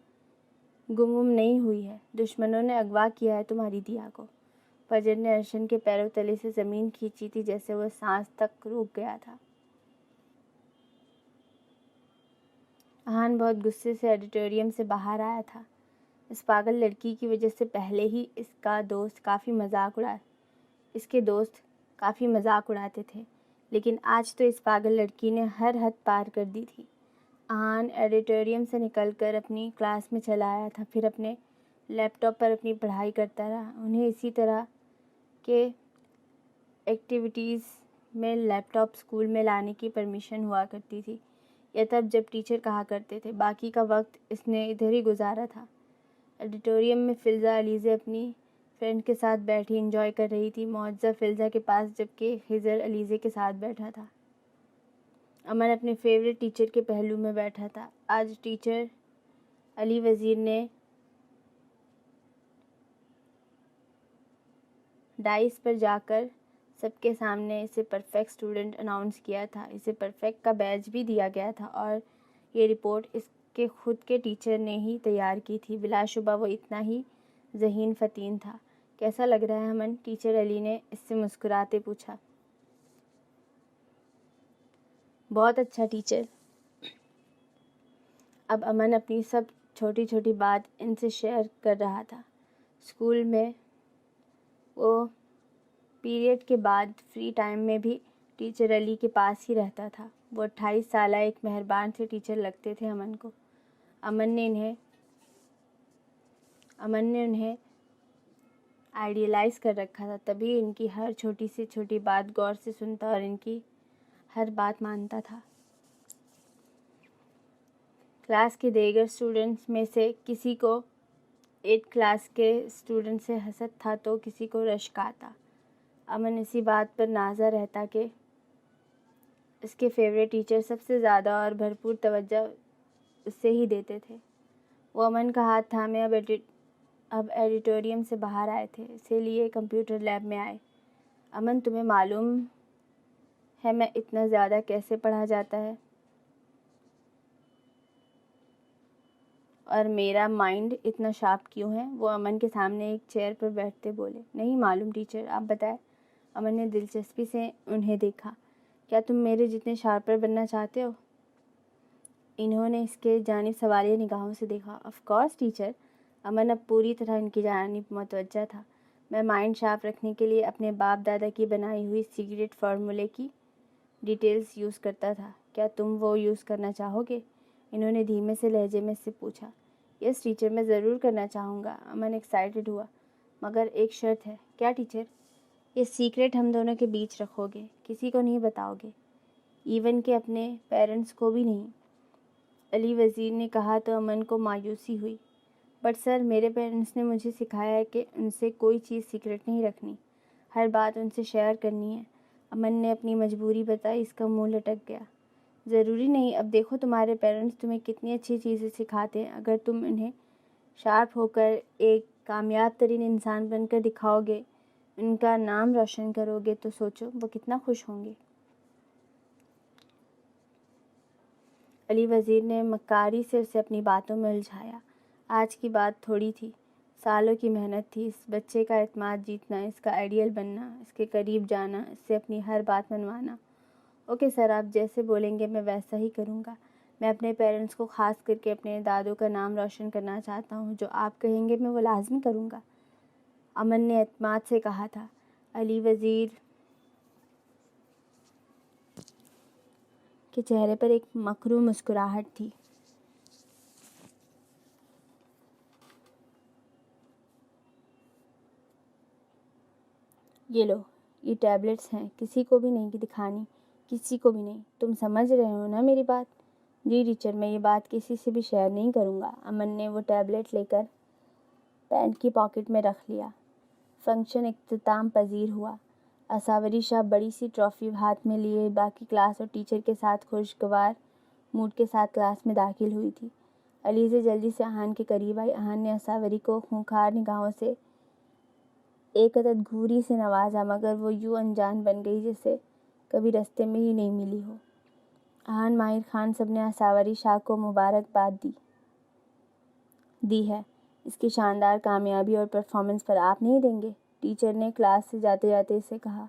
گم نہیں ہوئی ہے، دشمنوں نے اغوا کیا ہے تمہاری دیا کو۔ فجر نے ارشن کے پیروں تلے سے زمین کھینچی تھی، جیسے وہ سانس تک روک گیا تھا۔ احان بہت غصے سے آڈیٹوریم سے باہر آیا تھا۔ اس پاگل لڑکی کی وجہ سے پہلے ہی اس کے دوست کافی مذاق اڑاتے تھے، لیکن آج تو اس پاگل لڑکی نے ہر حد پار کر دی تھی۔ احان آڈیٹوریم سے نکل کر اپنی کلاس میں چلا آیا تھا، پھر اپنے لیپ ٹاپ پر اپنی پڑھائی کرتا رہا۔ انہیں اسی طرح کے ایکٹیویٹیز میں لیپ ٹاپ اسکول میں لانے کی پرمیشن ہوا کرتی تھی، یا تب جب ٹیچر کہا کرتے تھے۔ باقی کا وقت اس نے ادھر ہی گزارا تھا۔ آڈیٹوریم میں فلزا علیزہ اپنی فرینڈ کے ساتھ بیٹھی انجوائے کر رہی تھی، معجزہ فلزا کے پاس، جبکہ خضر علیزہ کے ساتھ بیٹھا تھا۔ امن اپنے فیورٹ ٹیچر کے پہلو میں بیٹھا تھا۔ آج ٹیچر علی وزیر نے ڈائس پر جا کر سب کے سامنے اسے پرفیکٹ اسٹوڈنٹ اناؤنس کیا تھا۔ اسے پرفیکٹ کا بیج بھی دیا گیا تھا، اور یہ رپورٹ اس کے خود کے ٹیچر نے ہی تیار کی تھی۔ بلا شبہ وہ اتنا ہی ذہین فطین تھا۔ کیسا لگ رہا ہے امن؟ ٹیچر علی نے اس سے مسکراتے پوچھا۔ بہت اچھا ٹیچر۔ اب امن اپنی سب چھوٹی چھوٹی بات ان سے شیئر کر رہا تھا۔ اسکول میں وہ پیریڈ کے بعد فری ٹائم میں بھی ٹیچر علی کے پاس ہی رہتا تھا۔ وہ 28 سالہ ایک مہربان سے ٹیچر لگتے تھے امن کو۔ امن نے انہیں آئیڈیلائز کر رکھا تھا، تبھی ان کی ہر چھوٹی سے چھوٹی بات غور سے سنتا اور ان کی ہر بات مانتا تھا۔ کلاس کے دیگر اسٹوڈنٹس میں سے کسی کو 8 کلاس کے اسٹوڈنٹ سے حسد تھا تو کسی کو رشک آتا۔ امن اسی بات پر نازا رہتا کہ اس کے فیوریٹ ٹیچر سب سے زیادہ اور بھرپور توجہ اس سے ہی دیتے تھے۔ وہ امن کا ہاتھ تھامے اب ایڈیٹوریم سے باہر آئے تھے، اسی لیے کمپیوٹر لیب میں آئے۔ امن، تمہیں معلوم ہے میں اتنا زیادہ کیسے پڑھا جاتا ہے اور میرا مائنڈ اتنا شارپ کیوں ہے؟ وہ امن کے سامنے ایک چیئر پر بیٹھتے بولے۔ نہیں معلوم ٹیچر، آپ بتائیں۔ امن نے دلچسپی سے انہیں دیکھا۔ کیا تم میرے جتنے شارپر بننا چاہتے ہو؟ انہوں نے اس کے جانب سوالیہ نگاہوں سے دیکھا۔ Of course teacher. امن اب پوری طرح ان کی جانب متوجہ تھا۔ میں مائنڈ شارپ رکھنے کے لیے اپنے باپ دادا کی بنائی ہوئی سیکرٹ فارمولے کی ڈیٹیلز یوز کرتا تھا۔ کیا تم وہ یوز کرنا چاہو گے؟ انہوں نے دھیمے سے لہجے میں سے پوچھا۔ یس ٹیچر، میں ضرور کرنا چاہوں گا۔ امن ایکسائٹڈ ہوا۔ مگر ایک شرط ہے۔ کیا ٹیچر؟ یہ سیکرٹ ہم دونوں کے بیچ رکھو گے، کسی کو نہیں بتاؤ گے، ایون کہ اپنے پیرنٹس کو بھی نہیں۔ علی وزیر نے کہا تو امن کو مایوسی ہوئی۔ بٹ سر، میرے پیرنٹس نے مجھے سکھایا ہے کہ ان سے کوئی چیز سیکرٹ نہیں رکھنی، ہر بات ان سے شیئر کرنی ہے۔ امن نے اپنی مجبوری بتائی، اس کا منہ لٹک گیا۔ ضروری نہیں، اب دیکھو تمہارے پیرنٹس تمہیں کتنی اچھی چیزیں سکھاتے ہیں، اگر تم انہیں شارپ ہو کر ایک کامیاب ترین انسان بن کر دکھاؤ گے، ان کا نام روشن کرو گے، تو سوچو وہ کتنا خوش ہوں گے۔ علی وزیر نے مکاری سے اسے اپنی باتوں میں الجھایا۔ آج کی بات تھوڑی تھی، سالوں کی محنت تھی، اس بچے کا اعتماد جیتنا، اس کا آئیڈیل بننا، اس کے قریب جانا، اس سے اپنی ہر بات منوانا۔ اوکے سر، آپ جیسے بولیں گے میں ویسا ہی کروں گا۔ میں اپنے پیرنٹس کو، خاص کر کے اپنے دادوں کا نام روشن کرنا چاہتا ہوں، جو آپ کہیں گے میں وہ لازمی کروں گا، امن نے اعتماد سے کہا تھا۔ علی وزیر کے چہرے پر ایک مکرو مسکراہٹ تھی۔ یہ لو، یہ ٹیبلٹس ہیں، کسی کو بھی نہیں دکھانی، کسی کو بھی نہیں۔ تم سمجھ رہے ہو نا میری بات؟ جی ٹیچر، میں یہ بات کسی سے بھی شیئر نہیں کروں گا۔ امن نے وہ ٹیبلٹ لے کر پینٹ کی پاکٹ میں رکھ لیا۔ فنکشن اختتام پذیر ہوا۔ اساوری شاہ بڑی سی ٹرافی ہاتھ میں لیے باقی کلاس اور ٹیچر کے ساتھ خوشگوار موڈ کے ساتھ کلاس میں داخل ہوئی تھی۔ علیزہ جلدی سے اہان کے قریب آئی۔ اہان نے اساوری کو خونخوار نگاہوں سے ایک عدد گھوری سے نوازا، مگر وہ یوں انجان بن گئی جیسے کبھی رستے میں ہی نہیں ملی ہو۔ اہان، ماہر خان سب نے اساوری شاہ کو مبارکباد دی ہے۔ اس کی شاندار کامیابی اور پرفارمنس پر آپ نہیں دیں گے؟ ٹیچر نے کلاس سے جاتے جاتے اسے کہا۔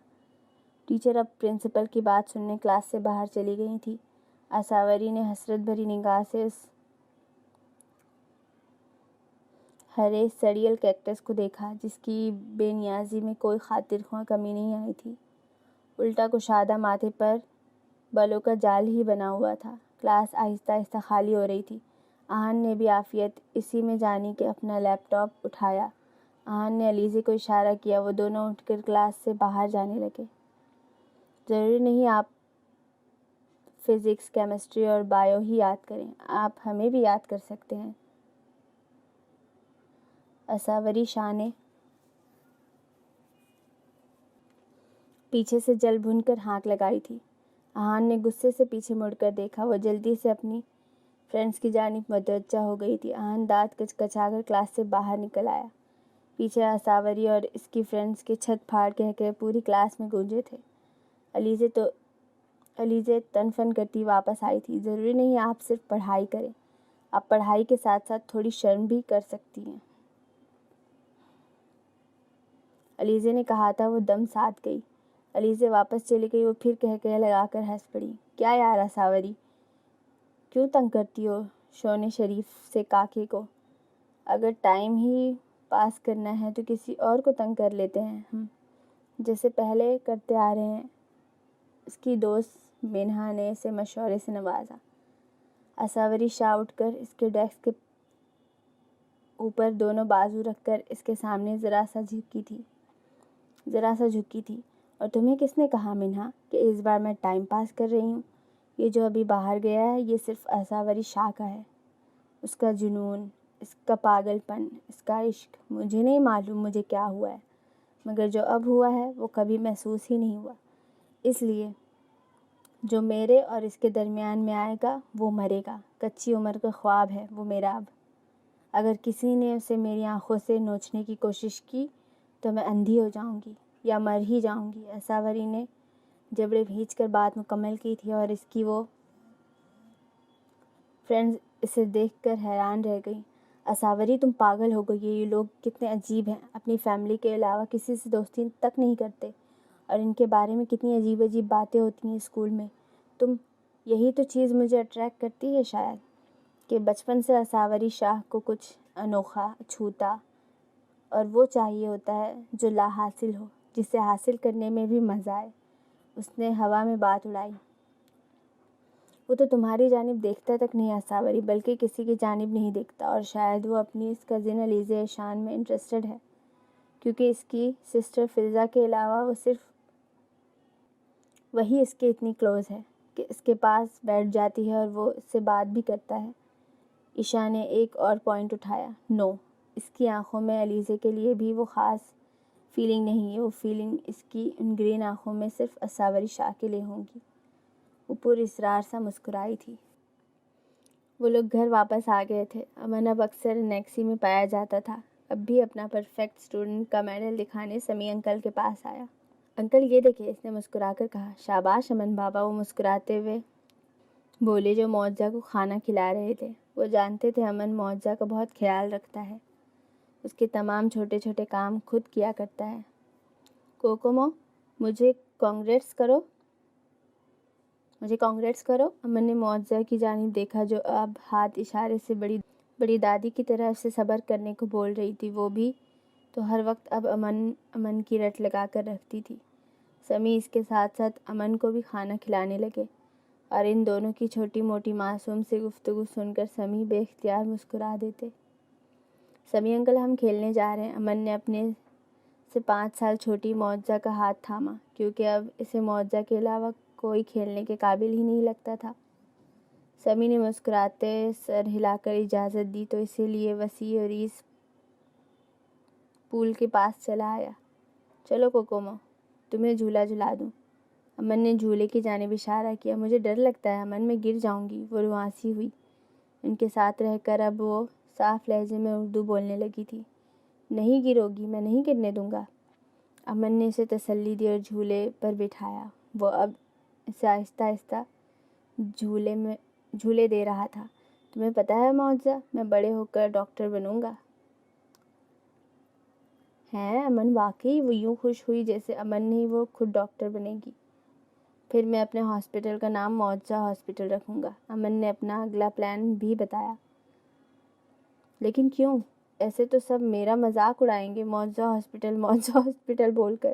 ٹیچر اب پرنسپل کی بات سننے کلاس سے باہر چلی گئی تھی۔ اساوری نے حسرت بھری نگاہ سے اس ہرے سڑیل کیکٹس کو دیکھا، جس کی بے نیازی میں کوئی خاطر خواہ کمی نہیں آئی تھی۔ الٹا کشادہ ماتھے پر بالوں کا جال ہی بنا ہوا تھا۔ کلاس آہستہ آہستہ خالی ہو رہی تھی۔ اہان نے بھی عافیت اسی میں جانی کہ اپنا لیپ ٹاپ اٹھایا۔ اہان نے علیزہ کو اشارہ کیا، وہ دونوں اٹھ کر کلاس سے باہر جانے لگے۔ ضروری نہیں آپ فزکس، کیمسٹری اور بایو ہی یاد کریں، آپ ہمیں بھی یاد کر سکتے ہیں۔ اساوری شاہ نے پیچھے سے جل بھن کر ہانک لگائی تھی۔ اہان نے غصے سے پیچھے مڑ کر دیکھا، وہ جلدی سے اپنی فرینڈس کی جانب متوجہ ہو گئی تھی۔ اہان دانت کچکچا کر کلاس سے باہر نکل آیا۔ پیچھے اساوری اور اس کی فرینڈس کے چھت پھاڑ کہکہے پوری کلاس میں گونجے تھے۔ علیزہ تن فن کرتی واپس آئی تھی۔ ضروری نہیں آپ صرف پڑھائی کریں، آپ پڑھائی کے ساتھ ساتھ تھوڑی شرم بھی کر سکتی ہیں، علیزہ نے کہا تھا۔ وہ دم ساتھ گئی۔ علیزہ واپس چلی گئی۔ وہ پھر کہکہے لگا کر ہنس پڑی۔ کیا یار اساوری، کیوں تنگ کرتی ہو شون شریف سے کاکے کو؟ اگر ٹائم ہی پاس کرنا ہے تو کسی اور کو تنگ کر لیتے ہیں ہم، جیسے پہلے کرتے آ رہے ہیں۔ اس کی دوست مینہا نے اسے مشورے سے نوازا۔ اساوری شاہ اٹھ کر اس کے ڈیسک کے اوپر دونوں بازو رکھ کر اس کے سامنے ذرا سا جھکی تھی۔ اور تمہیں کس نے کہا مینہا کہ اس بار میں ٹائم پاس کر رہی ہوں؟ یہ جو ابھی باہر گیا ہے یہ صرف اساوری شاہ کا ہے، اس کا جنون، اس کا پاگل پن، اس کا عشق۔ مجھے نہیں معلوم مجھے کیا ہوا ہے، مگر جو اب ہوا ہے وہ کبھی محسوس ہی نہیں ہوا۔ اس لیے جو میرے اور اس کے درمیان میں آئے گا وہ مرے گا۔ کچی عمر کا خواب ہے وہ میرا اب۔ اگر کسی نے اسے میری آنکھوں سے نوچنے کی کوشش کی تو میں اندھی ہو جاؤں گی یا مر ہی جاؤں گی۔ اساوری نے جبڑے بھینچ کر بات مکمل کی تھی اور اس کی وہ فرینڈز اسے دیکھ کر حیران رہ گئیں۔ اساوری تم پاگل ہو گئی، یہ لوگ کتنے عجیب ہیں، اپنی فیملی کے علاوہ کسی سے دوستی تک نہیں کرتے، اور ان کے بارے میں کتنی عجیب عجیب باتیں ہوتی ہیں اسکول میں۔ یہی تو چیز مجھے اٹریکٹ کرتی ہے شاید، کہ بچپن سے اساوری شاہ کو کچھ انوکھا، چھوتا اور وہ چاہیے ہوتا ہے جو لا حاصل ہو، جسے حاصل کرنے میں بھی مزہ آئے۔ اس نے ہوا میں بات اڑائی۔ وہ تو تمہاری جانب دیکھتا تک نہیں اساوری، بلکہ کسی کی جانب نہیں دیکھتا، اور شاید وہ اپنی اس کزن علیزہ ایشان میں انٹرسٹڈ ہے، کیونکہ اس کی سسٹر فضا کے علاوہ وہ صرف وہی اس کے اتنی کلوز ہے کہ اس کے پاس بیٹھ جاتی ہے اور وہ اس سے بات بھی کرتا ہے۔ عشاء نے ایک اور پوائنٹ اٹھایا۔ نو، اس کی آنکھوں میں علیزہ کے لیے بھی وہ خاص فیلنگ نہیں ہے، وہ فیلنگ اس کی ان گرین آنکھوں میں صرف اساوری شاہ کے لیے ہوں گی۔ وہ پر اصرار سا مسکرائی تھی۔ وہ لوگ گھر واپس آ گئے تھے۔ امن اب اکثر نیکسی میں پایا جاتا تھا۔ اب بھی اپنا پرفیکٹ اسٹوڈنٹ کا میڈل دکھانے سمیع انکل کے پاس آیا۔ انکل یہ دیکھیں، اس نے مسکرا کر کہا۔ شاباش امن بابا، وہ مسکراتے ہوئے بولے جو معجزہ کو کھانا کھلا رہے تھے۔ وہ جانتے تھے امن معجزہ کا بہت خیال رکھتا ہے، اس کے تمام چھوٹے چھوٹے کام خود کیا کرتا ہے۔ کوکومو، مجھے کانگریٹس کرو۔ امن نے معجزہ کی جانب دیکھا جو اب ہاتھ اشارے سے بڑی دادی کی طرح اسے صبر کرنے کو بول رہی تھی۔ وہ بھی تو ہر وقت اب امن کی رٹ لگا کر رکھتی تھی۔ سمیع اس کے ساتھ ساتھ امن کو بھی کھانا کھلانے لگے، اور ان دونوں کی چھوٹی موٹی معصوم سی گفتگو سن کر سمیع بے اختیار مسکرا دیتے۔ سمیع انکل، ہم کھیلنے جا رہے ہیں۔ امن نے اپنے سے 5 سال چھوٹی معجزہ کا ہاتھ تھاما، کیونکہ اب اسے معجزہ کے علاوہ کوئی کھیلنے کے قابل ہی نہیں لگتا تھا۔ سمیع نے مسکراتے سر ہلا کر اجازت دی تو اسی لیے وسیع اور عریض پول کے پاس چلا آیا۔ چلو کوکومو، تمہیں جھولا جھلا دوں۔ امن نے جھولے کی جانب اشارہ کیا۔ مجھے ڈر لگتا ہے امن، میں گر جاؤں گی۔ وہ رواسی ہوئی۔ ان کے ساتھ رہ کر اب وہ صاف لہجے میں اردو بولنے لگی تھی۔ نہیں گرو گی، میں نہیں گرنے دوں گا۔ امن نے اسے تسلی دی اور جھولے پر بٹھایا۔ وہ اب اسے آہستہ آہستہ جھولے دے رہا تھا۔ تمہیں پتہ ہے معجزہ، میں بڑے ہو کر ڈاکٹر بنوں گا۔ ہیں امن، واقعی؟ وہ یوں خوش ہوئی جیسے امن نہیں وہ خود ڈاکٹر بنے گی۔ پھر میں اپنے ہاسپٹل کا نام معجزہ ہاسپٹل رکھوں گا۔ امن نے اپنا اگلا پلان بھی بتایا۔ لیکن کیوں؟ ایسے تو سب میرا مذاق اڑائیں گے، معجزہ ہاسپٹل بول کر۔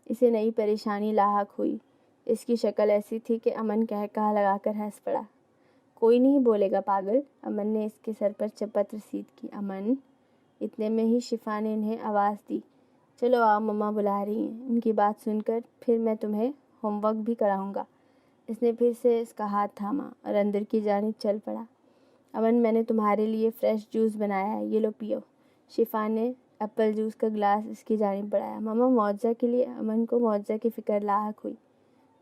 اسے نئی پریشانی لاحق ہوئی۔ اس کی شکل ایسی تھی کہ امن قہقہہ لگا کر ہنس پڑا۔ کوئی نہیں بولے گا پاگل۔ امن نے اس کے سر پر چپت رسید کی۔ امن! اتنے میں ہی شفا نے انہیں آواز دی۔ چلو آؤ، مما بلا رہی ہیں۔ ان کی بات سن کر پھر میں تمہیں ہوم ورک بھی کراؤں گا۔ اس نے پھر سے اس کا ہاتھ تھاما اور اندر کی جانب چل پڑا۔ امن، میں نے تمہارے لیے فریش جوس بنایا ہے، یہ لو پیو۔ شفا نے ایپل جوس کا گلاس اس کی جانب بڑھایا۔ مما، معجزہ کے لیے؟ امن کو معجزہ کی فکر لاحق ہوئی۔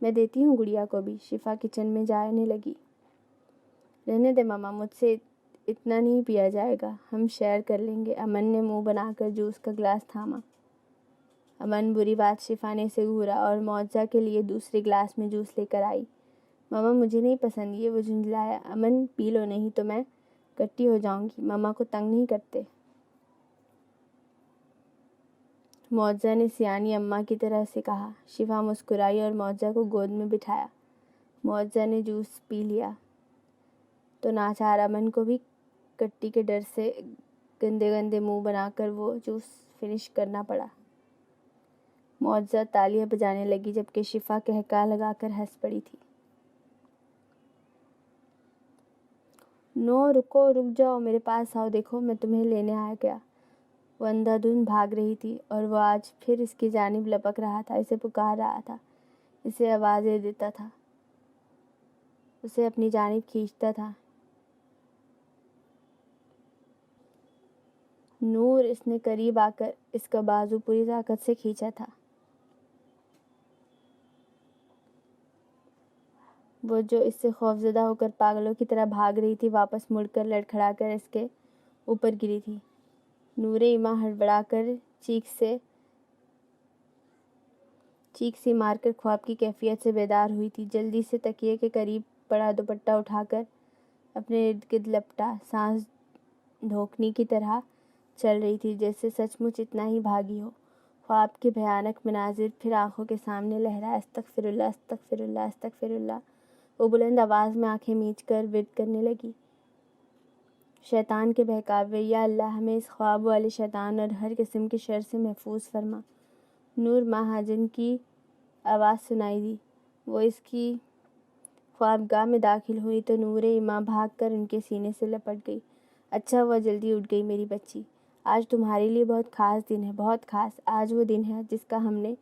میں دیتی ہوں گڑیا کو بھی۔ شفا کچن میں جانے لگی۔ رہنے دے مما، مجھ سے اتنا نہیں پیا جائے گا، ہم شیئر کر لیں گے۔ امن نے منہ بنا کر جوس کا گلاس تھاما۔ امن، بری بات، شفا نے اسے گھورا اور معجزہ کے لیے دوسرے گلاس میں جوس لے کر آئی۔ مما، مجھے نہیں پسند یہ، وہ جھنجھلایا۔ امن، پی لو، نہیں تو میں کٹی ہو جاؤں گی۔ مما کو تنگ نہیں کرتے۔ معجزہ نے سیانی اماں کی طرح سے کہا۔ شفا مسکرائی اور معجزہ کو گود میں بٹھایا۔ معجزہ نے جوس پی لیا تو ناچار امن کو بھی کٹی کے ڈر سے گندے گندے منہ بنا کر وہ جوس فنش کرنا پڑا۔ معجزہ تالیاں بجانے لگی جبکہ شفا قہقہہ لگا کر ہنس پڑی تھی۔ نو، رک جاؤ، میرے پاس آؤ، دیکھو میں تمہیں لینے آ گیا۔ وہ اندھا دھند بھاگ رہی تھی اور وہ آج پھر اس کی جانب لپک رہا تھا، اسے پکار رہا تھا، اسے آوازیں دیتا تھا، اسے اپنی جانب کھینچتا تھا۔ نور! اس نے قریب آ کر اس کا بازو پوری طاقت سے کھینچا تھا۔ وہ جو اس سے خوفزدہ ہو کر پاگلوں کی طرح بھاگ رہی تھی واپس مڑ کر لڑکھڑا کر اس کے اوپر گری تھی۔ نور ایماں ہڑبڑا کر چیخ سی مار کر خواب کی کیفیت سے بیدار ہوئی تھی۔ جلدی سے تکیے کے قریب پڑا دوپٹہ اٹھا کر اپنے ارد گرد لپٹا، سانس دھوکنی کی طرح چل رہی تھی جیسے سچ مچ اتنا ہی بھاگی ہو۔ خواب کے بھیانک مناظر پھر آنکھوں کے سامنے لہرائے۔ استغفر اللہ، استغفر اللہ، استغفر اللہ۔ وہ بلند آواز میں آنکھیں میچ کر ورد کرنے لگی۔ شیطان کے بہکاوے، یا اللہ ہمیں اس خواب والے شیطان اور ہر قسم کے شر سے محفوظ فرما۔ نور مہاجن کی آواز سنائی دی۔ وہ اس کی خوابگاہ میں داخل ہوئی تو نور ایماں بھاگ کر ان کے سینے سے لپٹ گئی۔ اچھا ہوا جلدی اٹھ گئی میری بچی۔ آج تمہارے لیے بہت خاص دن ہے، بہت خاص۔ آج وہ دن ہے جس کا ہم نے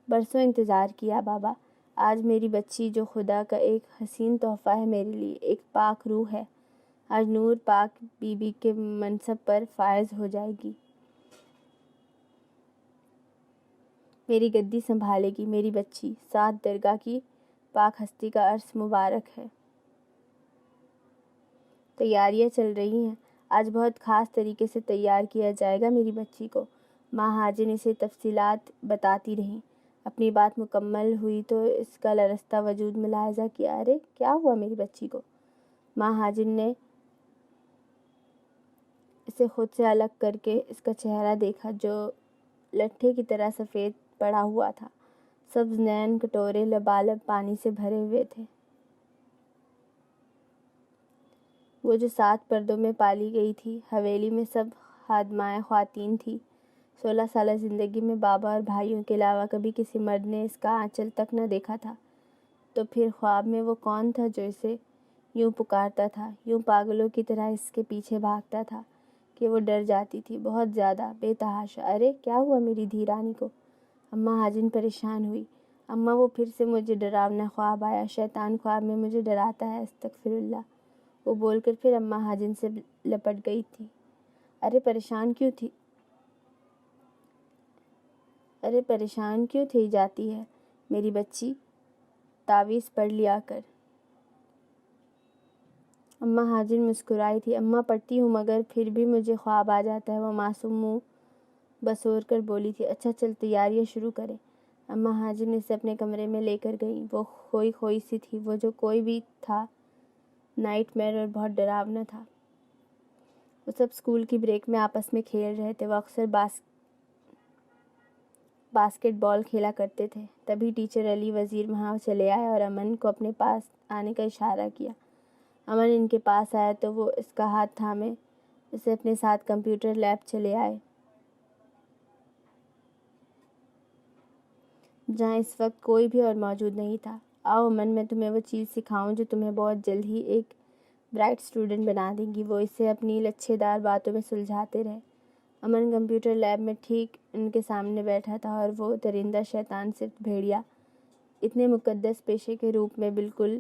برسوں انتظار کیا بابا۔ آج میری بچی جو خدا کا ایک حسین تحفہ ہے میرے لیے، ایک پاک روح ہے، آج نور پاک بی بی کے منصب پر فائز ہو جائے گی، میری گدی سنبھالے گی میری بچی۔ ساتھ درگاہ کی پاک ہستی کا عرص مبارک ہے۔ تیاریاں چل رہی ہیں، آج بہت خاص طریقے سے تیار کیا جائے گا میری بچی کو۔ ماں ہاجن اسے تفصیلات بتاتی رہیں۔ اپنی بات مکمل ہوئی تو اس کا لرزتا وجود ملاحظہ کیا۔ ارے کیا ہوا میری بچی کو؟ ماں ہاجن نے اسے خود سے الگ کر کے اس کا چہرہ دیکھا جو لٹھے کی طرح سفید پڑا ہوا تھا۔ سبز نین کٹورے لبالب پانی سے بھرے ہوئے تھے۔ وہ جو 7 پردوں میں پالی گئی تھی، حویلی میں سب خادمائیں خواتین تھی۔ 16 سالہ زندگی میں بابا اور بھائیوں کے علاوہ کبھی کسی مرد نے اس کا آنچل تک نہ دیکھا تھا، تو پھر خواب میں وہ کون تھا جو اسے یوں پکارتا تھا، یوں پاگلوں کی طرح اس کے پیچھے بھاگتا تھا کہ وہ ڈر جاتی تھی بہت زیادہ، بے تحاشا۔ ارے کیا ہوا میری دھی رانی کو؟ اماں ہاجن پریشان ہوئی۔ اماں وہ پھر سے مجھے ڈراونا خواب آیا، شیطان خواب میں مجھے ڈراتا ہے، استغفر اللہ، وہ بول کر پھر اماں ہاجن سے لپٹ گئی تھی۔ ارے پریشان کیوں تھی جاتی ہے میری بچی؟ تعویذ پڑھ لیا کر۔ اماں ہاجن مسکرائی تھی۔ اماں پڑھتی ہوں مگر پھر بھی مجھے خواب آ جاتا ہے، وہ معصوم منہ بسور کر بولی تھی۔ اچھا چل تیاریاں شروع کریں۔ اماں ہاجن اسے اپنے کمرے میں لے کر گئیں۔ وہ کھوئی سی تھی، وہ جو کوئی بھی تھا نائٹ میئر اور بہت ڈراونا تھا۔ وہ سب اسکول کی بریک میں آپس میں کھیل رہے تھے۔ وہ اکثر باسکٹ بال کھیلا کرتے تھے۔ تبھی ٹیچر علی وزیر وہاں چلے آئے اور امن کو اپنے پاس آنے کا اشارہ کیا۔ امن ان کے پاس آیا تو وہ اس کا ہاتھ تھامے اسے اپنے ساتھ کمپیوٹر لیب چلے آئے، جہاں اس وقت کوئی بھی اور موجود نہیں تھا۔ آؤ امن، میں تمہیں وہ چیز سکھاؤں جو تمہیں بہت جلد ہی ایک برائٹ اسٹوڈنٹ بنا دے گی۔ وہ اسے اپنی لچھے دار باتوں میں سلجھاتے رہے۔ امن کمپیوٹر لیب میں ٹھیک ان کے سامنے بیٹھا تھا اور وہ درندہ شیطان صرف بھیڑیا اتنے مقدس پیشے کے روپ میں بالکل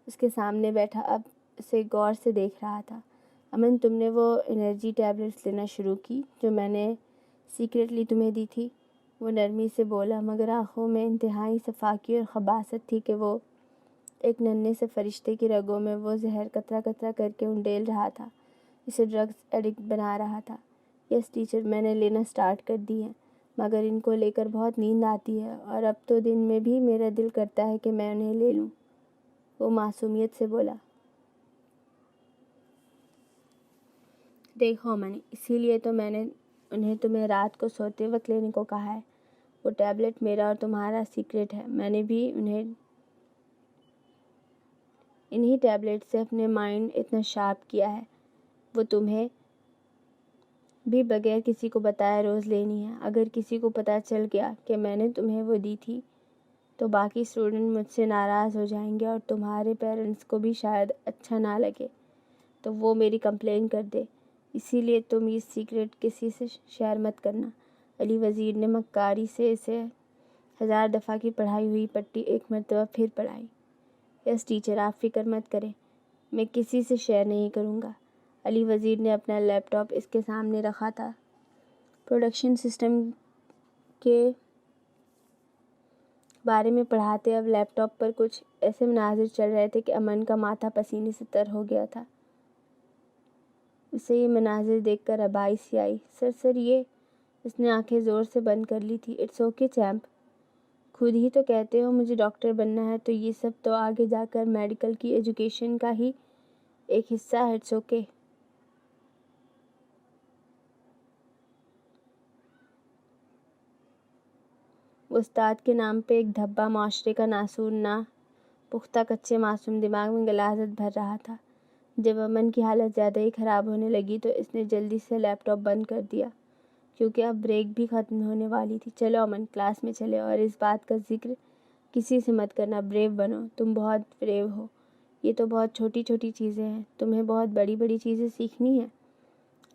اس کے سامنے بیٹھا اب اسے غور سے دیکھ رہا تھا۔ امن، تم نے وہ انرجی ٹیبلٹس لینا شروع کی جو میں نے سیکریٹلی تمہیں دی تھی؟ وہ نرمی سے بولا مگر آنکھوں میں انتہائی صفاکی اور خباثت تھی کہ وہ ایک ننھے سے فرشتے کی رگوں میں وہ زہر قطرہ قطرہ کر کے انڈیل رہا تھا، اسے ڈرگز ایڈکٹ بنا رہا تھا۔ یس ٹیچر، میں نے لینا سٹارٹ کر دی ہیں، مگر ان کو لے کر بہت نیند آتی ہے اور اب تو دن میں بھی میرا دل کرتا ہے کہ میں انہیں لے لوں، وہ معصومیت سے بولا۔ دیکھو امن، اسی لیے تو میں نے انہیں تمہیں رات کو سوتے وقت لینے کو کہا ہے۔ وہ ٹیبلٹ میرا اور تمہارا سیکریٹ ہے۔ میں نے بھی انہی ٹیبلٹ سے اپنے مائنڈ اتنا شارپ کیا ہے۔ وہ تمہیں بھی بغیر کسی کو بتائے روز لینی ہے۔ اگر کسی کو پتہ چل گیا کہ میں نے تمہیں وہ دی تھی تو باقی اسٹوڈنٹ مجھ سے ناراض ہو جائیں گے اور تمہارے پیرنٹس کو بھی شاید اچھا نہ لگے تو وہ میری کمپلین کر دے، اسی لیے تم یہ سیکریٹ کسی سے شیئر مت کرنا۔ علی وزیر نے مکاری سے اسے 1000 دفعہ کی پڑھائی ہوئی پٹی ایک مرتبہ پھر پڑھائی۔ یس ٹیچر، آپ فکر مت کریں، میں کسی سے شیئر نہیں کروں گا۔ علی وزیر نے اپنا لیپ ٹاپ اس کے سامنے رکھا تھا۔ پروڈکشن سسٹم کے بارے میں پڑھاتے اب لیپ ٹاپ پر کچھ ایسے مناظر چل رہے تھے کہ امن کا ماتھا پسینے سے تر ہو گیا تھا۔ اسے یہ مناظر دیکھ کر ابائی سی آئی۔ سر یہ، اس نے آنکھیں زور سے بند کر لی تھی۔ اٹس اوکے چیمپ، خود ہی تو کہتے ہو مجھے ڈاکٹر بننا ہے، تو یہ سب تو آگے جا کر میڈیکل کی ایجوکیشن کا ہی ایک حصہ ہے۔ It's okay. استاد کے نام پہ ایک دھبا معاشرے کا ناسور نہ پختہ کچے معصوم دماغ میں غلاظت بھر رہا تھا۔ جب امن کی حالت زیادہ ہی خراب ہونے لگی تو اس نے جلدی سے لیپ ٹاپ بند کر دیا، کیونکہ اب بریک بھی ختم ہونے والی تھی۔ چلو امن، کلاس میں چلے، اور اس بات کا ذکر کسی سے مت کرنا۔ بریو بنو، تم بہت بریو ہو۔ یہ تو بہت چھوٹی چھوٹی چیزیں ہیں، تمہیں بہت بڑی بڑی چیزیں سیکھنی ہیں۔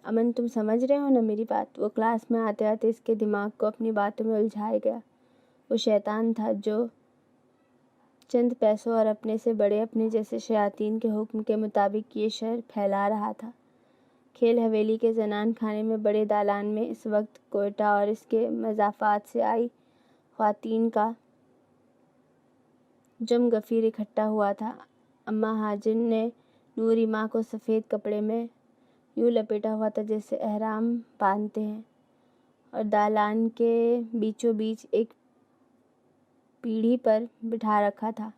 امن، تم سمجھ رہے ہو نا میری بات؟ وہ کلاس میں آتے آتے اس کے دماغ کو اپنی باتوں میں الجھائے گیا۔ وہ شیطان تھا جو چند پیسوں اور اپنے سے بڑے اپنے جیسے شیاطین کے حکم کے مطابق یہ شر پھیلا رہا تھا۔ کھیل حویلی کے زنان خانے میں بڑے دالان میں اس وقت کوئٹہ اور اس کے مضافات سے آئی خواتین کا جم غفیر اکٹھا ہوا تھا۔ اماں ہاجن نے نوری ماں کو سفید کپڑے میں یوں لپیٹا ہوا تھا جیسے احرام باندھتے ہیں، اور دالان کے بیچوں بیچ ایک پیڑھی پر بٹھا رکھا تھا۔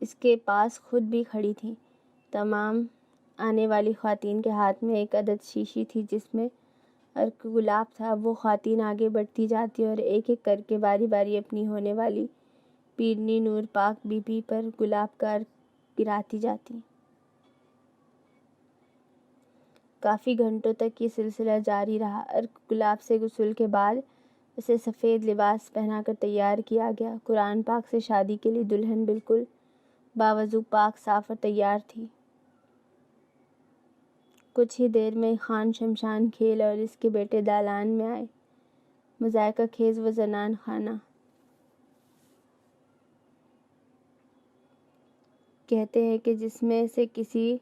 اس کے پاس خود بھی کھڑی تھیں۔ تمام آنے والی خواتین کے ہاتھ میں ایک عدد شیشی تھی جس میں عرق گلاب تھا۔ وہ خواتین آگے بڑھتی جاتی اور ایک ایک کر کے باری باری اپنی ہونے والی پیرنی نور پاک بی بی پر گلاب کا عرق گراتی جاتی۔ کافی گھنٹوں تک یہ سلسلہ جاری رہا۔ عرق گلاب سے غسل کے بعد اسے سفید لباس پہنا کر تیار کیا گیا۔ قرآن پاک سے شادی کے لیے دلہن بالکل باوضو پاک صاف اور تیار تھی۔ کچھ ہی دیر میں خان شمشان کھیل اور اس کے بیٹے دالان میں آئے۔ مذائقہ خیز وہ زنان خانہ کہتے ہیں کہ جس میں سے کسی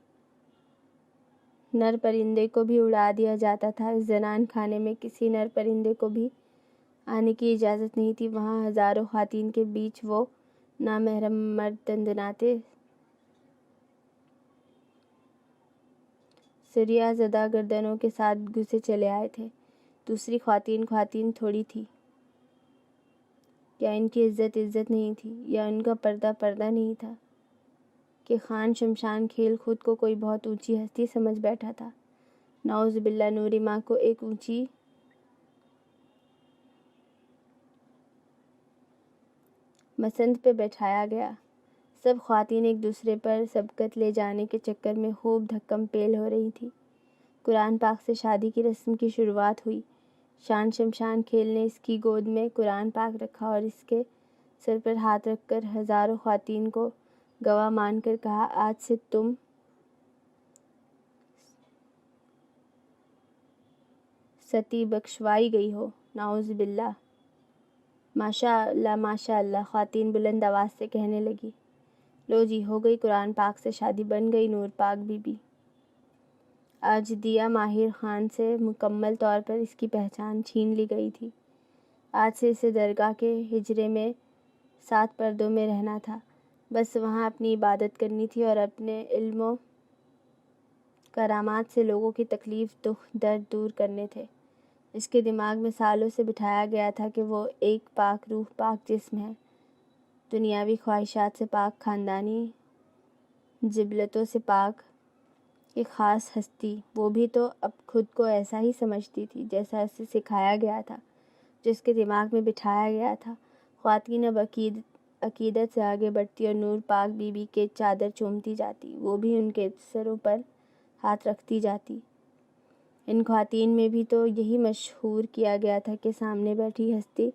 نر پرندے کو بھی اڑا دیا جاتا تھا، اس زنان خانے میں کسی نر پرندے کو بھی آنے کی اجازت نہیں تھی۔ وہاں ہزاروں خواتین کے بیچ وہ نامحرم مرد دندناتے سریا زدہ گردنوں کے ساتھ گھسے چلے آئے تھے۔ دوسری خواتین تھوڑی تھی، یا ان کی عزت نہیں تھی، یا ان کا پردہ نہیں تھا کہ خان شمشان کھیل خود کو کوئی بہت اونچی ہستی سمجھ بیٹھا تھا۔ نعوذ باللہ، نوری ماں کو ایک اونچی مسند پہ بیٹھایا گیا۔ سب خواتین ایک دوسرے پر سبقت لے جانے کے چکر میں خوب دھکم پیل ہو رہی تھی۔ قرآن پاک سے شادی کی رسم کی شروعات ہوئی۔ شان شمشان کھیل نے اس کی گود میں قرآن پاک رکھا اور اس کے سر پر ہاتھ رکھ کر ہزاروں خواتین کو گواہ مان کر کہا، آج سے تم ستی بخشوائی گئی ہو۔ نعوذ باللہ۔ ماشاء اللہ ماشاء اللہ، خواتین بلند آواز سے کہنے لگی۔ لو جی، ہو گئی قرآن پاک سے شادی، بن گئی نور پاک بی بی۔ آج دیا ماہر خان سے مکمل طور پر اس کی پہچان چھین لی گئی تھی۔ آج سے اسے درگاہ کے حجرے میں 7 پردوں میں رہنا تھا، بس وہاں اپنی عبادت کرنی تھی اور اپنے علم و کرامات سے لوگوں کی تکلیف دکھ درد دور کرنے تھے۔ اس کے دماغ میں سالوں سے بٹھایا گیا تھا کہ وہ ایک پاک روح پاک جسم ہے، دنیاوی خواہشات سے پاک، خاندانی جبلتوں سے پاک، ایک خاص ہستی۔ وہ بھی تو اب خود کو ایسا ہی سمجھتی تھی جیسا اسے سکھایا گیا تھا، جو اس کے دماغ میں بٹھایا گیا تھا۔ خواتین اب عقیدت سے آگے بڑھتی اور نور پاک بی بی کے چادر چومتی جاتی، وہ بھی ان کے سروں پر ہاتھ رکھتی جاتی۔ ان خواتین میں بھی تو یہی مشہور کیا گیا تھا کہ سامنے بیٹھی ہستی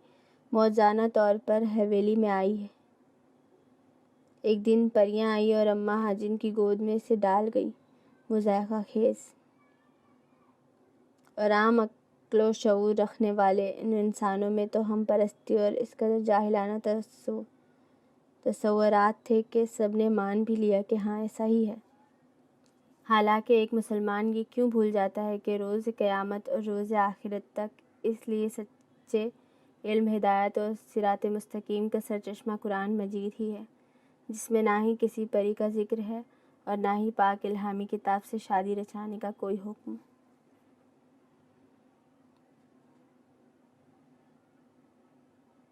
موزانہ طور پر حویلی میں آئی ہے۔ ایک دن پریاں آئی اور اماں ہاجن کی گود میں اسے ڈال گئی۔ مذائقہ خیز اور عام عقل و شعور رکھنے والے ان انسانوں میں تو ہم پرستی اور اس قدر جاہلانہ تصورات تھے کہ سب نے مان بھی لیا کہ ہاں ایسا ہی ہے۔ حالانکہ ایک مسلمان یہ کیوں بھول جاتا ہے کہ روز قیامت اور روز آخرت تک اس لیے سچے علم، ہدایت اور صراط مستقیم کا سرچشمہ قرآن مجید ہی ہے، جس میں نہ ہی کسی پری کا ذکر ہے اور نہ ہی پاک الہامی کتاب سے شادی رچانے کا کوئی حکم۔